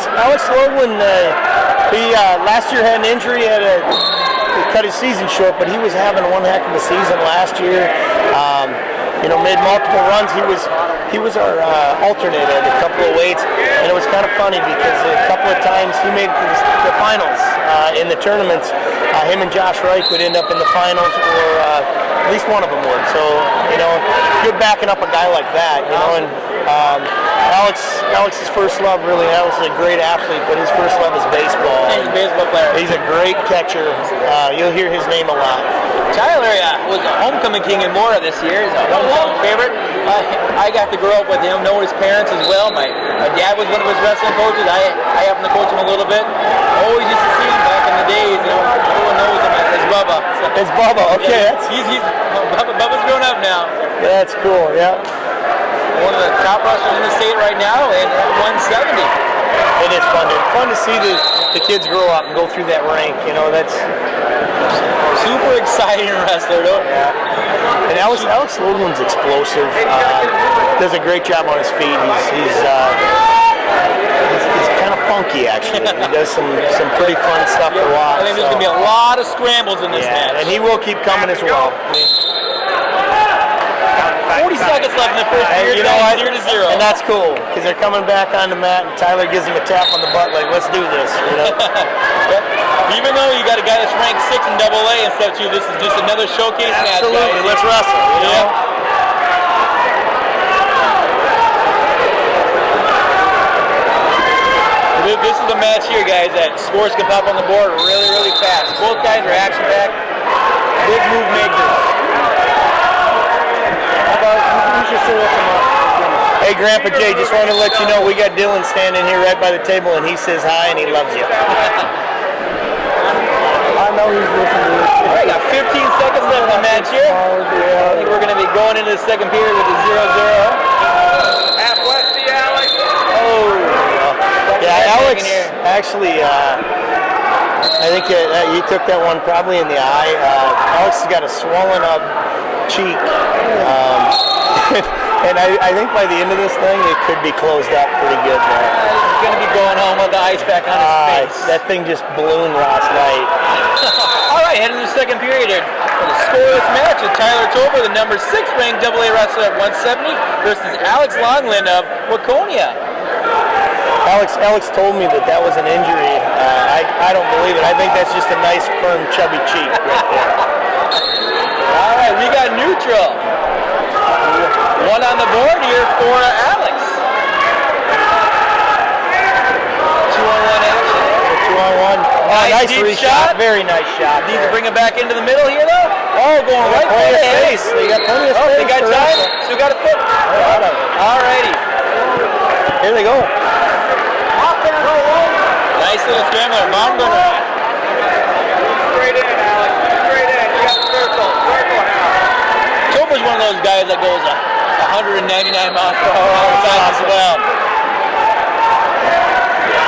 Alex Loveland, he last year had an injury, he cut his season short, but he was having one heck of a season last year. Made multiple runs. He was our alternate at a couple of weights, and it was kind of funny because a couple of times he made it to the finals in the tournaments. Him and Josh Reich would end up in the finals, or at least one of them would. So, good backing up a guy like that, and Alex's first love, really, Alex is a great athlete, but his first love is baseball. He's a baseball player. He's a great catcher. You'll hear his name a lot. Tyler was a homecoming king in Mora this year. He's a homecoming favorite. I got to grow up with him, know his parents as well. My dad was one of his wrestling coaches. I happened to coach him a little bit. Always used to see him back in the days. Everyone knows him as Bubba. So, it's Bubba. Okay, yeah, Bubba's grown up now. That's cool. Yeah. One of the top wrestlers in the state right now, and at 170. It is fun to see the kids grow up and go through that rank. That's super exciting wrestler, though. Yeah. And Alex Logan's explosive. Does a great job on his feet. He's kind of funky, actually. He does some pretty fun stuff to watch. I think there's going to be a lot of scrambles in this match. And he will keep coming as well. 40 seconds left in the first period, 0-0. And that's cool, because they're coming back on the mat, and Tyler gives him a tap on the butt, like, let's do this. Even though you got a guy that's ranked 6 in AA instead of 2, this is just another showcase match. Absolutely, let's wrestle. This is the match here, guys, that scores can pop on the board really, really fast. Both guys are action-packed, big move makers. Hey, Grandpa Jay, just wanted to let you know we got Dylan standing here right by the table, and he says hi and he loves you. I know he's listening. All right, got 15 seconds left in the match here. I think we're going to be going into the second period with a 0-0. Half Westy, Alex. Oh, yeah, Alex actually, I think he took that one probably in the eye. Alex has got a swollen up cheek. And I think by the end of this thing, it could be closed up pretty good there. He's going to be going home with the ice pack on his face. That thing just ballooned last night. All right, heading to the second period here. For the scoreless match of Tyler Tolber, the #6 ranked AA wrestler at 170 versus Alex Longland of Waconia. Alex told me that was an injury. I don't believe it. I think that's just a nice, firm, chubby cheek right there. neutral. One on the board here for Alex. 2-on-1 action. 2-on-1. Oh, nice deep re-shot. Very nice shot. Needs to bring it back into the middle here, though. Oh, going right for the space. They got plenty of space. They got time. Still got a foot. Alrighty. Here they go. Nice little scrambler. Baumgartner. Straight in, Alex. Straight in. You got the circle. Circle now. Tober's one of those guys that goes 199 miles per hour all the time as well.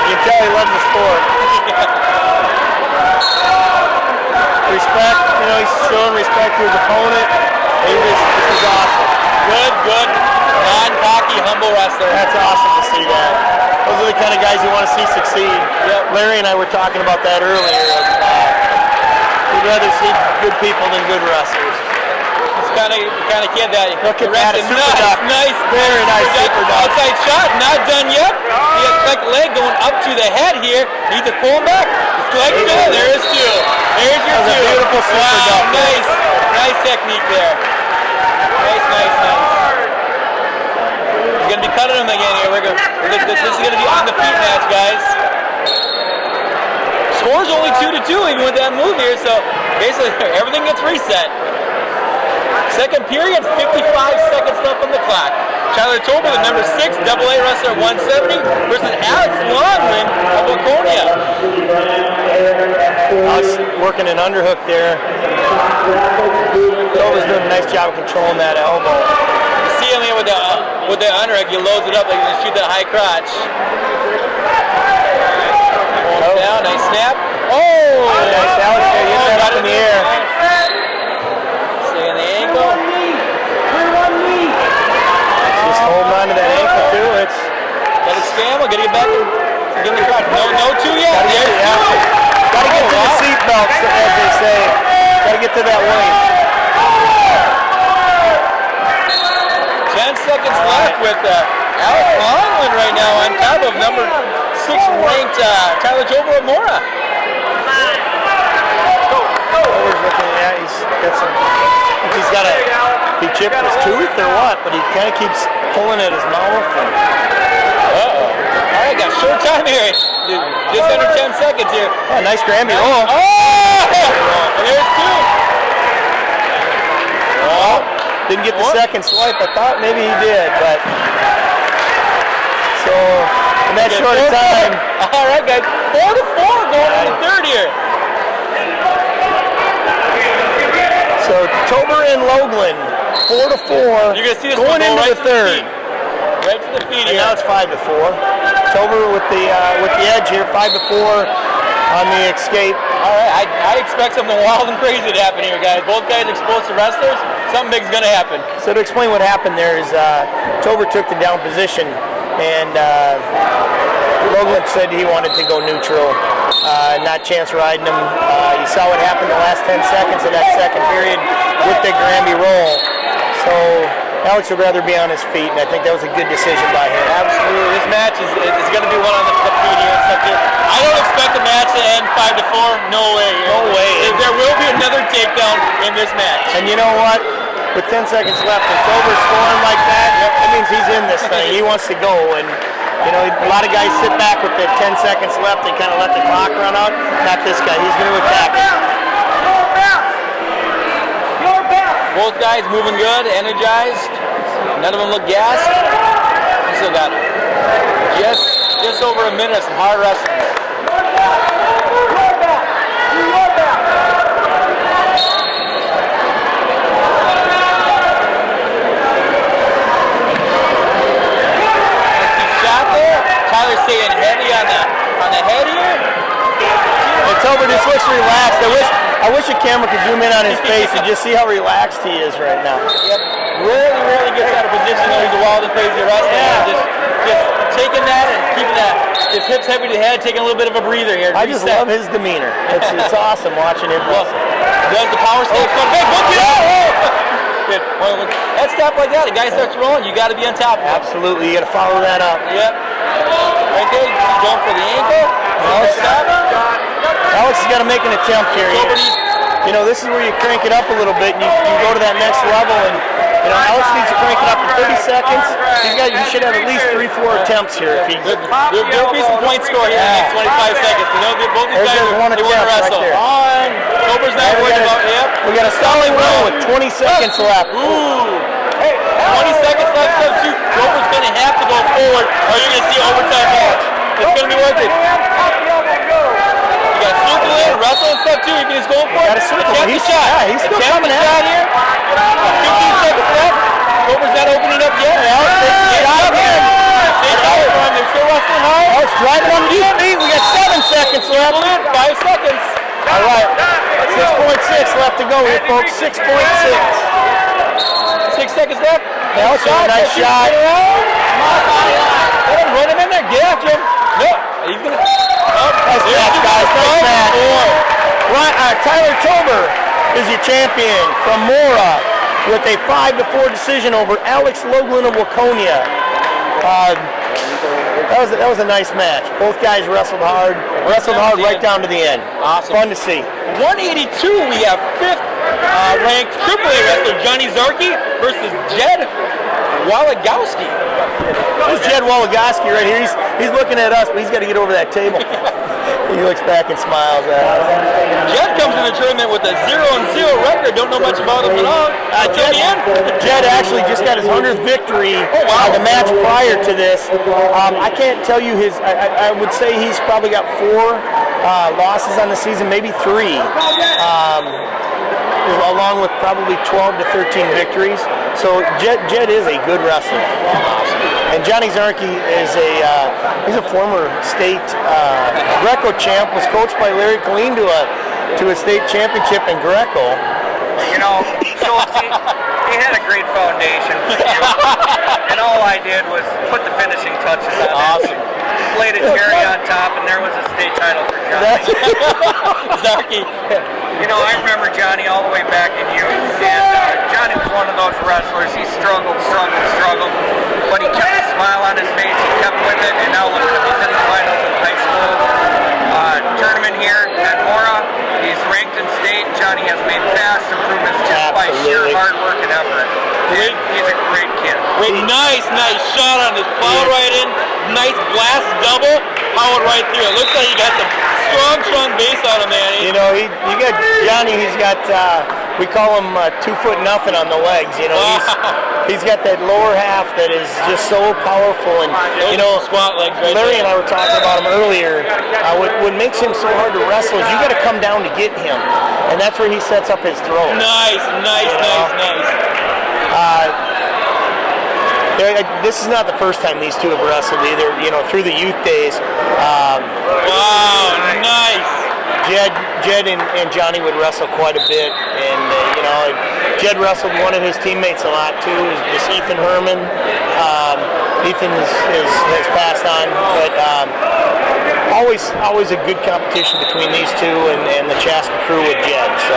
You can tell he loves the sport. Respect, you know, he's showing respect to his opponent. This is awesome. Good, non-cocky, humble wrestler. That's awesome to see that. Those are the kind of guys you want to see succeed. Yep. Larry and I were talking about that earlier. We'd rather see good people than good wrestlers. He's kind of kid that. Look at that, a super duck. Nice, very nice super duck. Outside shot, not done yet. He has like leg going up to the head here. Needs to pull him back. Leg two. There is two. There's your That was two. a beautiful super duck. Nice technique there. Nice. He's gonna be cutting him again here. This is gonna be on the feet match, guys. Score's only 2-2 even with that move here, so basically everything gets reset. Second period, 55 seconds left on the clock. Tyler Tober, the number 6 AA wrestler at 170 versus Alex Longman of Waconia. Alex working an underhook there. Tober's doing a nice job of controlling that elbow. You see him here with the underhook, he loads it up like he's gonna shoot that high crotch. Down, nice snap. Oh! Nice, Alex, there, get that up in the air. Stay on the ankle. Just holding on to that ankle too. It's Got a scramble, gotta get back and get in the crotch. No two yet. gotta get, There's two. gotta get to the seat belts, as they say. Gotta get to that waist. 10 seconds left with Alex Longman right now on top of number 6 ranked Tyler Tober of Mora. Tober's looking at, he's got he chipped his tooth or what, but he kind of keeps pulling at his mouth. Uh-oh. All right, got short time here. Just under 10 seconds here. Oh, nice Grammy roll. Oh! And there's two. Oh, didn't get the second swipe. I thought maybe he did, but so in that short time. All right, guys. 4-4 going into the third here. So Tober and Loveland, 4-4. You're gonna see this going one go into right the third. Right to the feet And here. now it's 5-4. Tober with the edge here, 5-4 on the escape. All right, I expect something wild and crazy to happen here, guys. Both guys explosive wrestlers. Something big's gonna happen. So to explain what happened there is Tober took the down position, and Loveland said he wanted to go neutral, not chance riding him. You saw what happened the last 10 seconds of that second period with the Grammy roll. So Alex would rather be on his feet, and I think that was a good decision by him. Absolutely. This match is going to be one on the feet here. I don't expect the match to end 5-4. No way. No way. There will be another takedown in this match. And you know what? With 10 seconds left, if Tober's scoring like that, that means he's in this thing. He wants to go. And, you know, a lot of guys sit back with the 10 seconds left. They kind of let the clock run out. Not this guy. He's going to attack it. Both guys moving good, energized. None of them look gassed. We still got just over a minute of some hard wrestling. Shot there. Tyler staying heavy on the head here. And Tober just looks relaxed. I wish a camera could zoom in on his face and just see how relaxed he is right now. Yep. Really gets out of position though. He's a wild and crazy wrestler. Yeah. Just taking that and keeping that. His hips heavy to the head, taking a little bit of a breather here. I just love his demeanor. It's awesome watching him wrestle. Does the power stance go big? Look it up! Well, that step like that, the guy starts rolling, you got to be on top of it. Absolutely, you got to follow that up. Yep. Right there, he's going for the ankle. Alex has got to make an attempt here. this is where you crank it up a little bit and you go to that next level. And Alex needs to crank it up in 30 seconds. He should have at least 3-4 attempts here. If There'll be some point score here in the next 25 seconds. Both these guys one they want to attempt wrestle. right there. On. Cobra's not worried about. Yep. We got a stalling roll with 20 seconds left. Ooh. 20 seconds left. So Cobra's going to have to go forward, or you're going to see overtime match. It's going to be worth it. You got to circle in, wrestle and stuff too. You can just go for it. Got to circle. He's still coming out here. 15 seconds left. Cobra's not opening up yet. They're still wrestling hard. Alex driving on the feet. We got 7 seconds left. 5 seconds. All right. 6.6 left to go here, folks. 6.6. 6 seconds left. Alex, nice shot. Let him run him in there. Get after him. No. He's going to. Nice match, guys. Nice match. Tyler Tober is your champion from Mora with a 5-4 decision over Alex Loughlin of Waconia. That was a nice match. Both guys wrestled hard right down to the end. Awesome. Fun to see. 182, we have 5th ranked AAA wrestler Johnny Zarki versus Jed Walagowski. There's Jed Walagowski right here. He's looking at us, but he's got to get over that table. He looks back and smiles at us. Jed comes in the tournament with a 0-0 record. Don't know much about him at all. Jed actually just got his 100th victory the match prior to this. I can't tell you his. I would say he's probably got 4 losses on the season, maybe 3, along with probably 12 to 13 victories. So Jed is a good wrestler. And Johnny Zarki is he's a former state Greco champ. Was coached by Larry Colleen to a state championship in Greco. Schultz, he had a great foundation for you. And all I did was put the finishing touches on it. Awesome. Laid a cherry on top, and there was a state title for Johnny. Zarki. I remember Johnny all the way back in youth, and Johnny was one of those wrestlers. He struggled, but he kept a smile on his face. He kept with it, and now look at him. He's in the finals of the high school tournament here at Mora. He's ranked in state. Johnny has made vast improvements just by sheer hard work and effort. He's a great kid. Nice shot on this. Plow right in. Nice blast double. Powered right through. It looks like he got some strong base on him, man. You got Johnny. He's got we call him 2 foot nothing on the legs. He's got that lower half that is just so powerful. And squat legs. Right Larry there. and I were talking about him earlier. What makes him so hard to wrestle is you got to come down to get him, and that's where he sets up his throw. Nice. This is not the first time these two have wrestled either. Through the youth days. Wow, nice. Jed and Johnny would wrestle quite a bit, and Jed wrestled one of his teammates a lot too. Is Ethan Herman. Ethan has passed on, but always a good competition between these two and the Chaska crew with Jed. So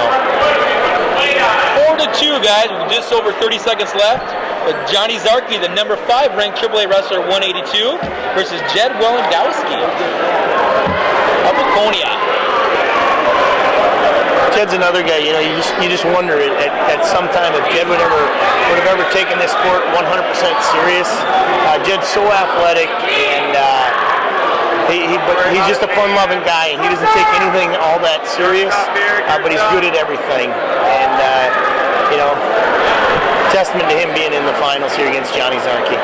4-2, guys. With just over 30 seconds left. With Johnny Zarki, the number 5 ranked AAA wrestler, 182, versus Jed Walagowski of Waconia. Jed's another guy. You just wonder at some time if Jed would have ever taken this sport 100% serious. Jed's so athletic, and he's just a fun-loving guy, and he doesn't take anything all that serious. But he's good at everything, and testament to him being in the finals here against Johnny Zarki.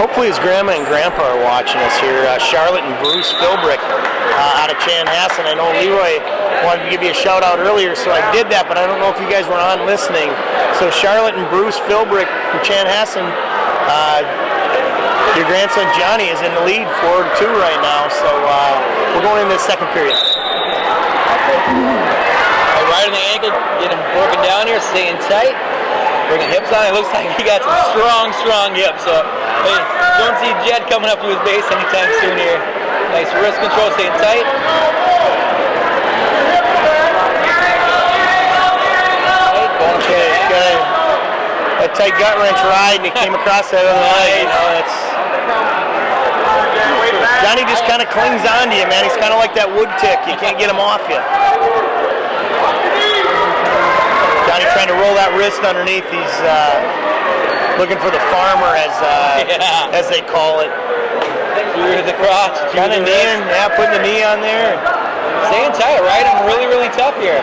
Hopefully his grandma and grandpa are watching us here. Charlotte and Bruce Philbrick out of Chanhassen. I know Leroy wanted to give you a shout out earlier, so I did that, but I don't know if you guys were on listening. So Charlotte and Bruce Philbrick from Chanhassen, your grandson Johnny is in the lead 4-2 right now, so we're going into the second period. Right on the ankle, get him broken down here, staying tight. Bringing hips on. It looks like he got some strong hips. So hey, don't see Jed coming up to his base anytime soon here. Nice wrist control, staying tight. Okay, got a tight gut wrench ride, and he came across that other leg. Johnny just kind of clings on to you, man. He's kind of like that wood tick. You can't get him off you. trying to roll that wrist underneath. He's looking for the farmer, as they call it. Through the crotch. Kind of kneeing, putting the knee on there. Staying tight, right? I'm really, really tough here.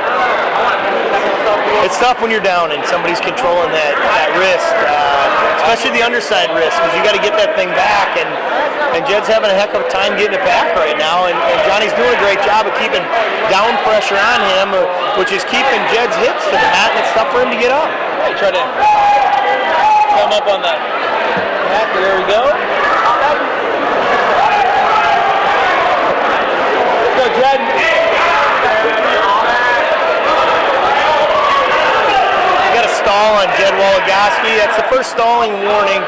It's tough when you're down and somebody's controlling that wrist, especially the underside wrist, because you got to get that thing back. And Jed's having a heck of a time getting it back right now. And Johnny's doing a great job of keeping down pressure on him, which is keeping Jed's hips to the mat, and it's tough for him to get up. Right, try to come up on the mat. There we go. Go, Jed. Got a stall on Jed Woligoski. That's the first stalling warning.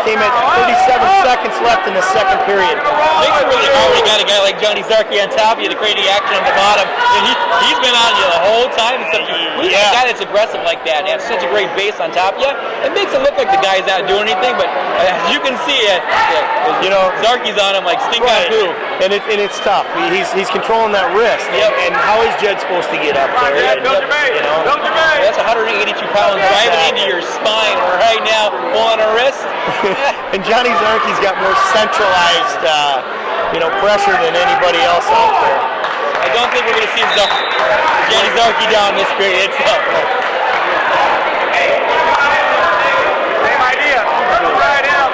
Came at 37 seconds left in the second period. Makes it really hard when you got a guy like Johnny Zarki on top of you to create the action on the bottom. And he's been on you the whole time. When you got a guy that's aggressive like that and has such a great base on top of you, it makes it look like the guy's not doing anything. But as you can see, Zarki's on him like stink on poo. And it's tough. He's controlling that wrist. And how is Jed supposed to get up there? That's 182 pounds driving into your spine right now, pulling a wrist. And Johnny Zarki's got more centralized, pressure than anybody else out there. I don't think we're going to see Johnny Zarki down this period. Same idea. Right out.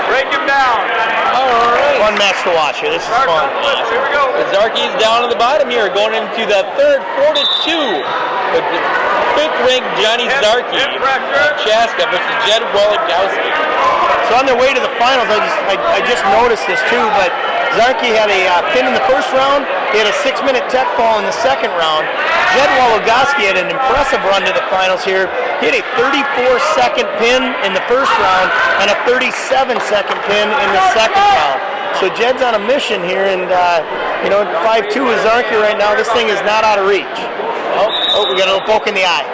Break him down. All right. Fun match to watch here. This is fun. Here we go. Zarki's down on the bottom here, going into the third, 4-2. With the fifth-ranked Johnny Zarki, Chaska versus Jed Woligoski. So on their way to the finals, I just noticed this too, but Zarki had a pin in the first round. He had a 6-minute tech fall in the second round. Jed Woligoski had an impressive run to the finals here. He had a 34-second pin in the first round and a 37-second pin in the second round. So Jed's on a mission here, and 5-2 with Zarki right now. This thing is not out of reach. Oh, we got a little poke in the eye.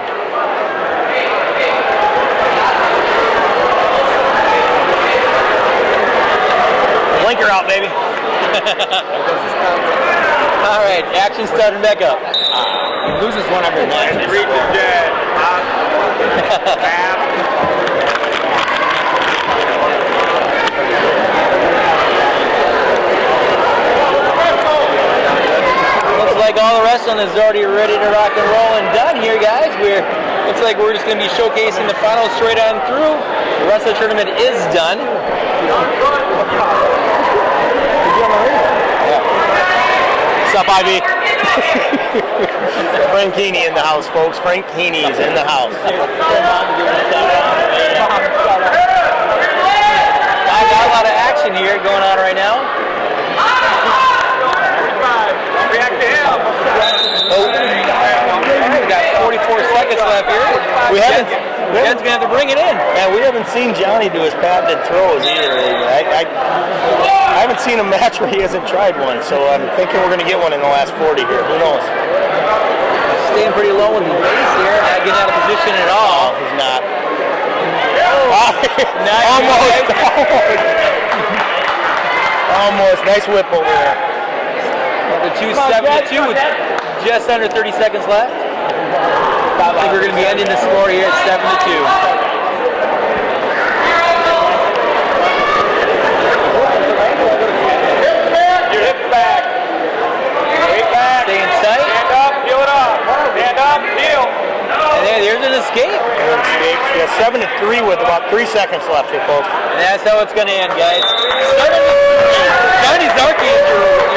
Blinker out, baby. All right, action starting back up. He loses one every match. Read the Jed. Looks like all the rest on is already ready to rock and roll and done here, guys. Looks like we're just going to be showcasing the finals straight on through. The rest of the tournament is done. What's up, Ivy? Frank Heaney in the house, folks. Frank Heaney is in the house. I got a lot of action here going on right now. React to him. We got 44 seconds left here. Jed's going to have to bring it in. Yeah, we haven't seen Johnny do his patented throws either. I haven't seen a match where he hasn't tried one, so I'm thinking we're going to get one in the last 40 here. Who knows? Staying pretty low in the base here, not getting out of position at all. He's not. Almost. Almost. Nice whip over there. The 272 with just under 30 seconds left. I think we're going to be ending the score here at 7-2. Your hips back. Weight back. Staying tight. Stand up, peel it up. Stand up, peel. And there's an escape. Yeah, 7-3 with about 3 seconds left here, folks. And that's how it's going to end, guys. 7-3. Johnny Zarki is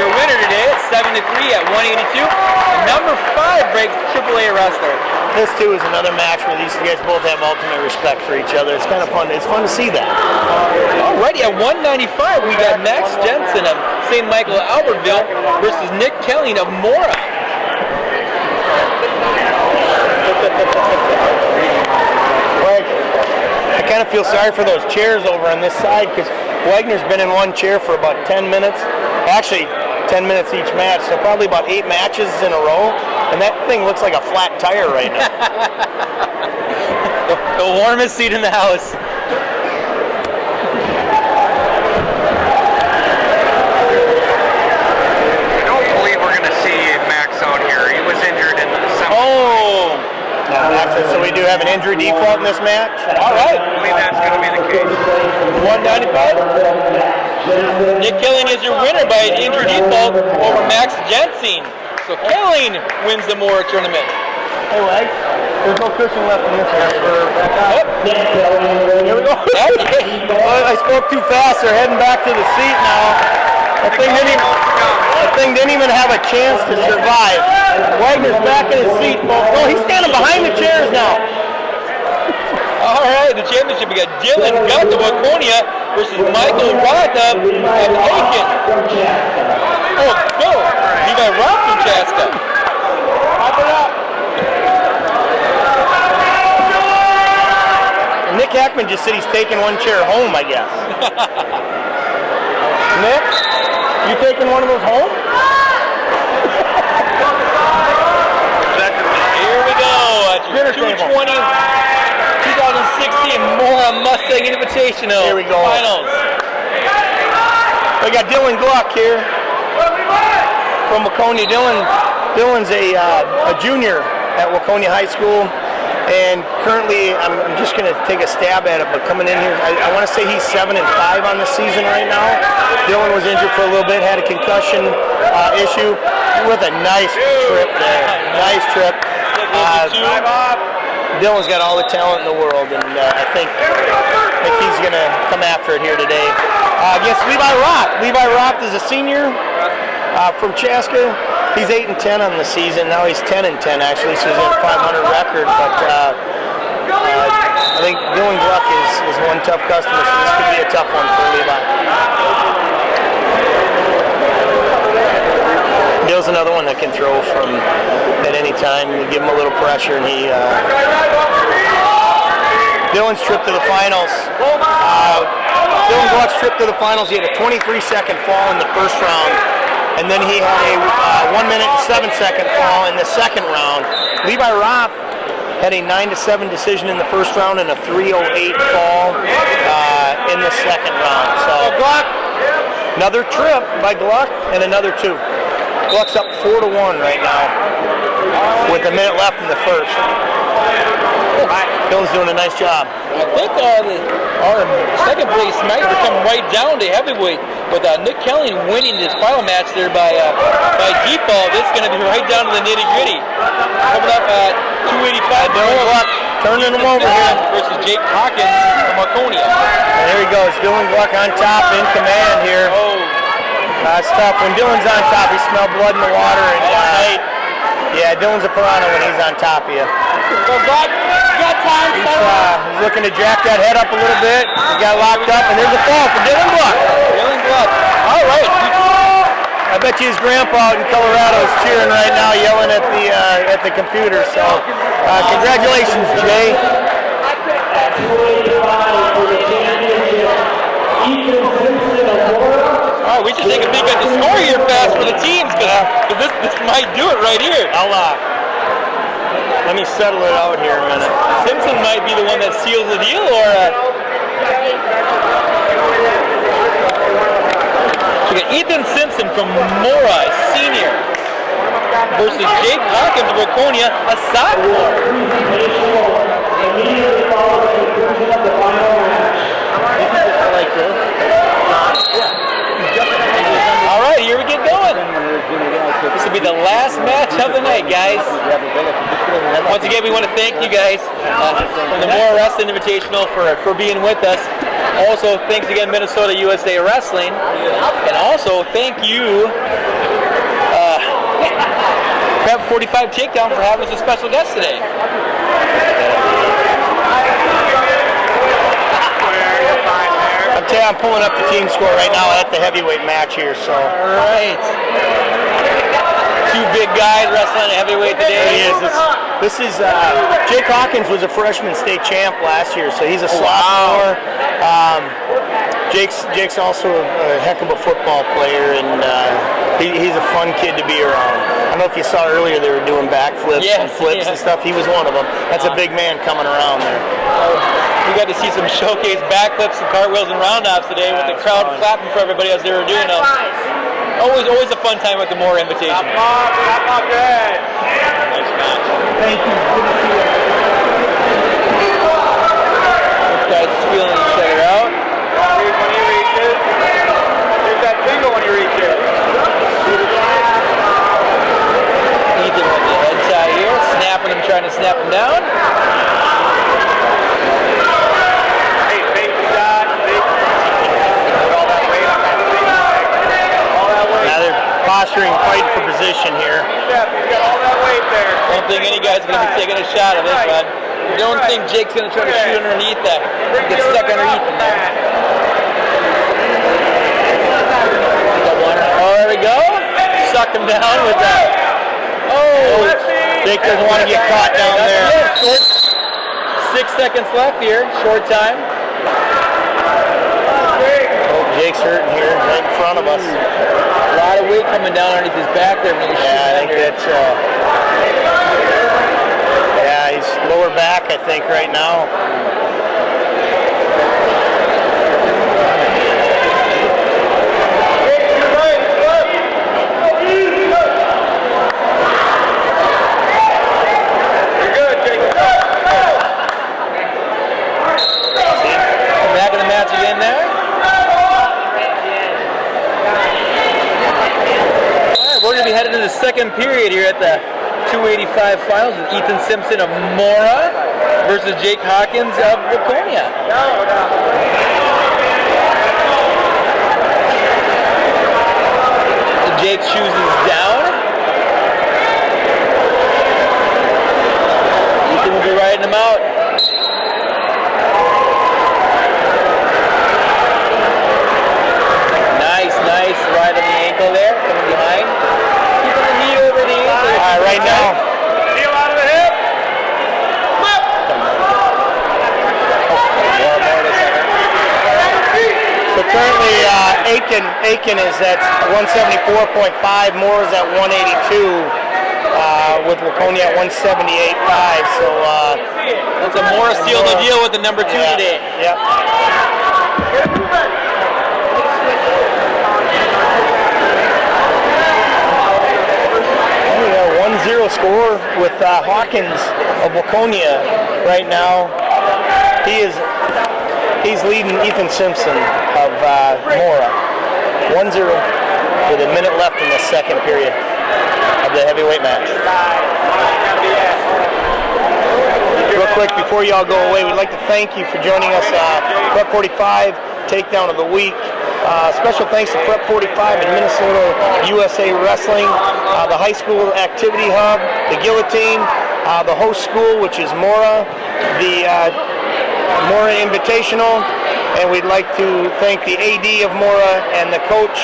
your winner today at 7-3 at 182. And number 5 breaks AAA wrestler. This too is another match where these guys both have ultimate respect for each other. It's kind of fun. It's fun to see that. Alrighty, at 195 we got Max Jensen of St. Michael Albertville versus Nick Kelly of Mora. I kind of feel sorry for those chairs over on this side because Wagner's been in one chair for about 10 minutes. Actually, 10 minutes each match, so probably about 8 matches in a row. And that thing looks like a flat tire right now. The warmest seat in the house. I don't believe we're going to see Max out here. He was injured in the semifinals. Oh! So injury default in this match. All right. I believe that's going to be the case. 195. Nick Killing is your winner by an injury default over Max Jensen. So Killing wins the Mora tournament. Hey, Wags, there's no cushion left in this one. Here we go. I spoke too fast. They're heading back to the seat now. That thing didn't even have a chance to survive. Wagner's back in his seat, folks. No, he's standing behind the chairs now. All right, the championship, we got Dylan Gutt of Waconia versus Michael Roth of Aiken. Oh, no, Levi Roth from Chaska. Pop it up. Nick Hackman just said he's taking one chair home, I guess. Nick, you taking one of those home? Here we go. At your 220, 2016 Mora Mustang Invitational Here we go. Finals. We got Dylan Gluck here from Waconia. Dylan's a junior at Waconia High School. And currently, I'm just going to take a stab at it, but coming in here, I want to say he's 7-5 on the season right now. Dylan was injured for a little bit, had a concussion issue with a nice trip there. Nice trip. Dylan's got all the talent in the world, and I think he's going to come after it here today. Against Levi Roth. Levi Roth is a senior from Chaska. He's 8-10 on the season. Now he's 10-10 actually, so he's at a 500 record. But I think Dylan Gluck is one tough customer, so this could be a tough one for Levi. Dylan's another one that can throw from at any time. You give him a little pressure, and he. Dylan's trip to the finals. Dylan Gluck's trip to the finals. He had a 23-second fall in the first round. And then he had a 1 minute and 7 second fall in the second round. Levi Roth had a 9-7 decision in the first round and a 3:08 fall in the second round. So another trip by Gluck and another two. Gluck's up 4-1 right now with a minute left in the first. Dylan's doing a nice job. I think our second place match will come right down to heavyweight with Nick Kelly winning this final match there by default. This is going to be right down to the nitty gritty. Coming up at 285. Dylan Gluck turning him over here versus Jake Hawkins from Waconia. And there he goes. Dylan Gluck on top in command here. It's tough. When Dylan's on top, he smells blood in the water. And, yeah, Dylan's a piranha when he's on top of you. Go back. He's looking to jack that head up a little bit. He got locked up, and there's a fall for Dylan Gluck. Dylan Gluck. All right. I bet you his grandpa out in Colorado is cheering right now, yelling at the computer. So, congratulations, Jay. All right, we should take a peek at the score here fast for the teams, because this might do it right here. Let me settle it out here a minute. Simpson might be the one that seals the deal, or so we got Ethan Simpson from Mora, a senior, versus Jake Hawkins of Waconia, a sophomore. All right, here we get going. This will be the last match of the night, guys. Once again, we want to thank you guys from the Mora Wrestling Invitational for being with us. Also, thanks again, Minnesota USA Wrestling. And also, thank you, Prep 45 Takedown, for having us as a special guest today. I'm pulling up the team score right now at the heavyweight match here. So. All right. Two big guys wrestling at heavyweight today. This is Jake Hawkins was a freshman state champ last year, so he's a sophomore. Jake's also a heck of a football player, and he's a fun kid to be around. I don't know if you saw earlier they were doing backflips and flips and stuff. He was one of them. That's a big man coming around there. We got to see some showcase backflips and cartwheels and roundhops today with the crowd clapping for everybody as they were doing them. Always a fun time at the Mora Invitation. Nice match. Thank you. feeling each other out. Here's when he reaches. Here's that single when he reaches. Ethan with the head tie here, snapping him, trying to snap him down. Hey, fake the shot. Put all that weight on that single. All that weight. Now they're posturing, fighting for position here. He's got all that weight there. I don't think any guy's going to be taking a shot of this one. I don't think Jake's going to try to shoot underneath that. Get stuck underneath him there. Oh, there we go. Suck him down with that. Oh, Jake doesn't want to get caught down there. Short, 6 seconds left here. Short time. Oh, Jake's hurting here, right in front of us. A lot of weight coming down underneath his back there when he's shooting. Yeah, I think that's. Yeah, he's lower back, I think, right now. Back in the match again there. Alright, we're going to be headed to the second period here at the 285 finals with Ethan Simpson of Mora versus Jake Hawkins of Waconia. Jake's shoes is down. Ethan will be riding him out. Nice ride on the ankle there, coming behind. Keeping the knee over the ankle. Right now. Heel out of the hip. So currently, Aiken is at 174.5. Moore is at 182. With Waconia at 178.5. So that's a Mora seal to deal with the number 2 today. Yep. We got a 1-0 score with Hawkins of Waconia right now. He's leading Ethan Simpson of Mora. 1-0 with a minute left in the second period of the heavyweight match. Real quick, before y'all go away, we'd like to thank you for joining us. Prep 45 Takedown of the Week. Special thanks to Prep 45 and Minnesota USA Wrestling, the High School Activity Hub, the Guillotine, the host school, which is Mora, the Mora Invitational, and we'd like to thank the AD of Mora and the coach,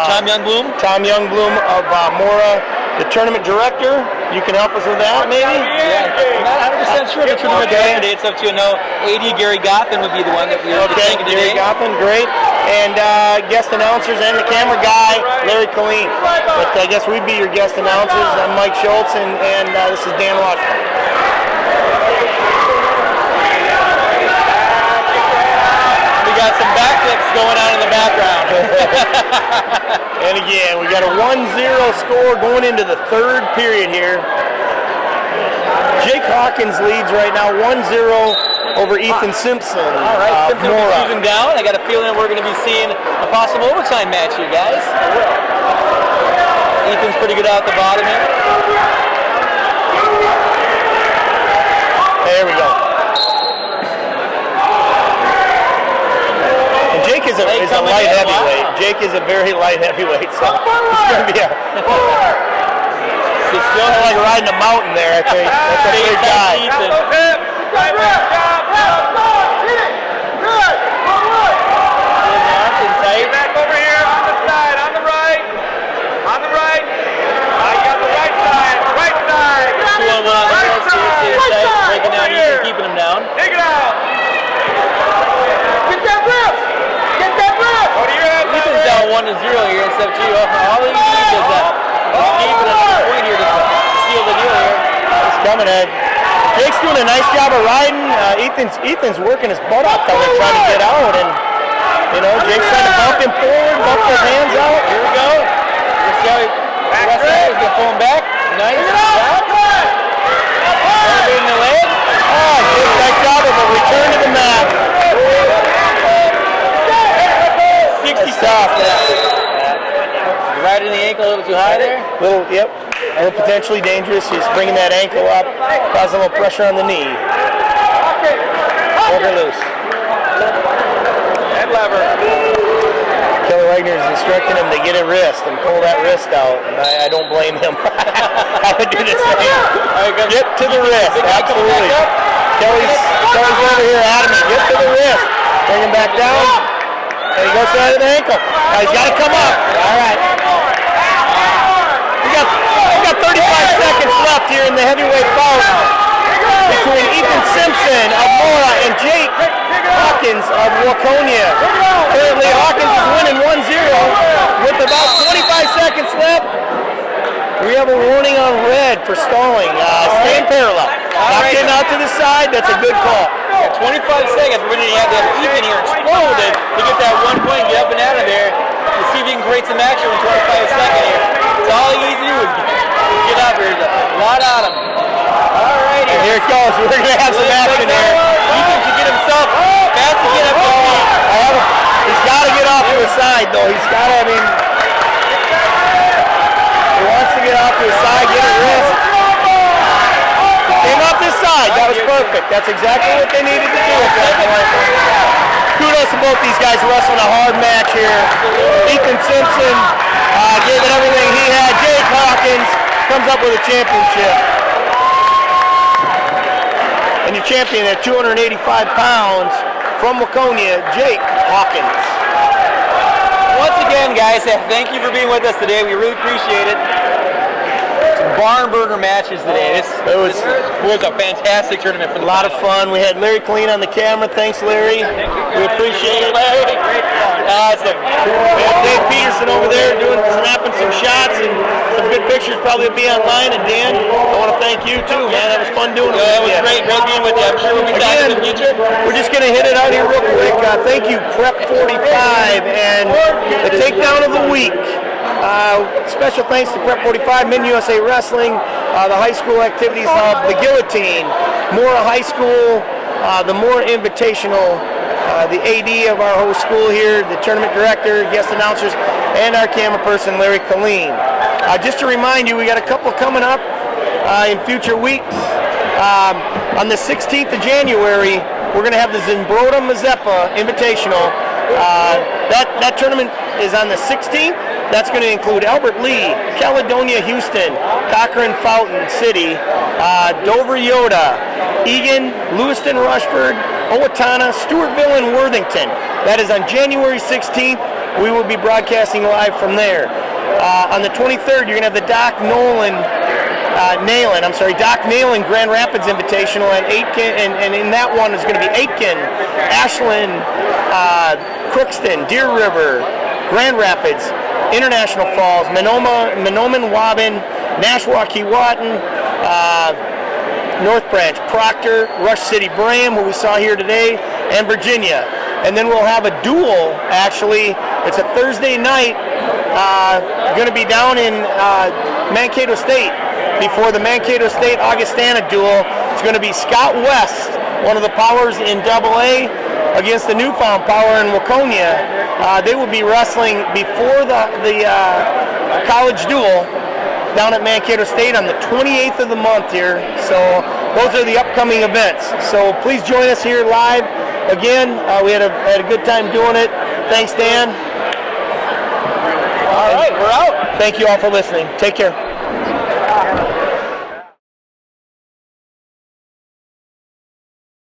Tom Youngbloom of Mora, the tournament director. You can help us with that, maybe? Yeah, I'm not 100% sure the tournament director today. It's up to AD Gary Goffin would be the one that we were thinking today. Gary Goffin, great. And guest announcers and the camera guy, Larry Colleen. But I guess we'd be your guest announcers. I'm Mike Schultz, and this is Dan Washburn. We got some backflips going on in the background. And again, we got a 1-0 score going into the third period here. Jake Hawkins leads right now 1-0 over Ethan Simpson. All right, Simpson will be cruising down. I got a feeling that we're going to be seeing a possible overtime match here, guys. Ethan's pretty good out the bottom here. There we go. And Jake is a light heavyweight. Wow. Jake is a very light heavyweight, so it's going to be it's still like riding a mountain there. That's a big guy. Back over here on the side, on the right. On the right. I got the right side. Right side. Breaking down Ethan, keeping him down. Take it out. Get that rip. Get that rip. What do you have? Ethan's down 1-0 here instead of 2. All he needs is keeping a point here to seal the deal here. He's coming in. Jake's doing a nice job of riding. Ethan's working his butt off down there trying to get out, and Jake's trying to bump him forward, bump those hands out. Here we go. Let's see how the rest of it is going to pull him back. Nice job. Elevating the leg. Oh, Jake, nice job of a return to the mat. Riding the ankle a little too high there. Yep. A little potentially dangerous. He's bringing that ankle up, causing a little pressure on the knee. Hold her loose. Head lever. Kelly Wagner is instructing him to get a wrist and pull that wrist out, and I don't blame him. I would do the same. Get to the wrist, absolutely. Kelly's over here adamant. Get to the wrist. Bring him back down. And he goes to the ankle. Now he's got to come up. All right. We got 35 seconds left here in the heavyweight bout between Ethan Simpson of Mora and Jake Hawkins of Waconia. Currently, Hawkins is winning 1-0 with about 25 seconds left. We have a warning on red for stalling. Staying parallel. Not getting out to the side. That's a good call. Yeah, 25 seconds. We're going to have that Ethan here exploded to get that 1 point, get up and out of there. Let's see if he can create some action in 25 seconds here. That's all he needs to do is get up here. There's a lot on him. All right. And here it goes. We're going to have some action here. Ethan should get himself fast to get up there. He's got to get off to the side, though. He's got to, he wants to get off to the side, get a wrist. Came off this side. That was perfect. That's exactly what they needed to do at that point. Kudos to both these guys wrestling a hard match here. Ethan Simpson gave it everything he had. Jake Hawkins comes up with a championship. And your champion at 285 pounds from Waconia, Jake Hawkins. Once again, guys, thank you for being with us today. We really appreciate it. Barn burner matches today. This was a fantastic tournament for a lot of fun. We had Larry Clean on the camera. Thanks, Larry. We appreciate it, Larry. Awesome. We have Dave Peterson over there snapping some shots and some good pictures. Probably will be online. And Dan, I want to thank you too, man. That was fun doing it. It was great being with you. I'm sure we'll be back in the future. We're just going to hit it out here real quick. Thank you, Prep 45, and the takedown of the week. Special thanks to Prep 45, Min USA Wrestling, the high school activities hub, the Guillotine, Mora High School, the Mora Invitational, the AD of our whole school here, the tournament director, guest announcers, and our camera person, Larry Colleen. Just to remind you, we got a couple coming up in future weeks. On the 16th of January, we're going to have the Zimbrota Mazeppa Invitational. That tournament is on the 16th. That's going to include Albert Lee, Caledonia, Houston, Cochrane, Fountain City, Dover, Yoda, Egan, Lewiston, Rushford, Owatonna, Stewartville, and Worthington. That is on January 16th. We will be broadcasting live from there. On the 23rd, you're going to have the Doc Nalen Grand Rapids Invitational, and Aitken, and in that one is going to be Aitken, Ashland, Crookston, Deer River, Grand Rapids, International Falls, Menomin, Waban, Nashua, Keewatin, North Branch, Proctor, Rush City, Braham, who we saw here today, and Virginia. And then we'll have a duel, actually. It's a Thursday night, going to be down in Mankato State before the Mankato State Augustana duel. It's going to be Scott West, one of the powers in AA, against the newfound power in Waconia. They will be wrestling before the college duel down at Mankato State on the 28th of the month here. So those are the upcoming events. So please join us here live. Again, we had a good time doing it. Thanks, Dan. All right, we're out. Thank you all for listening. Take care.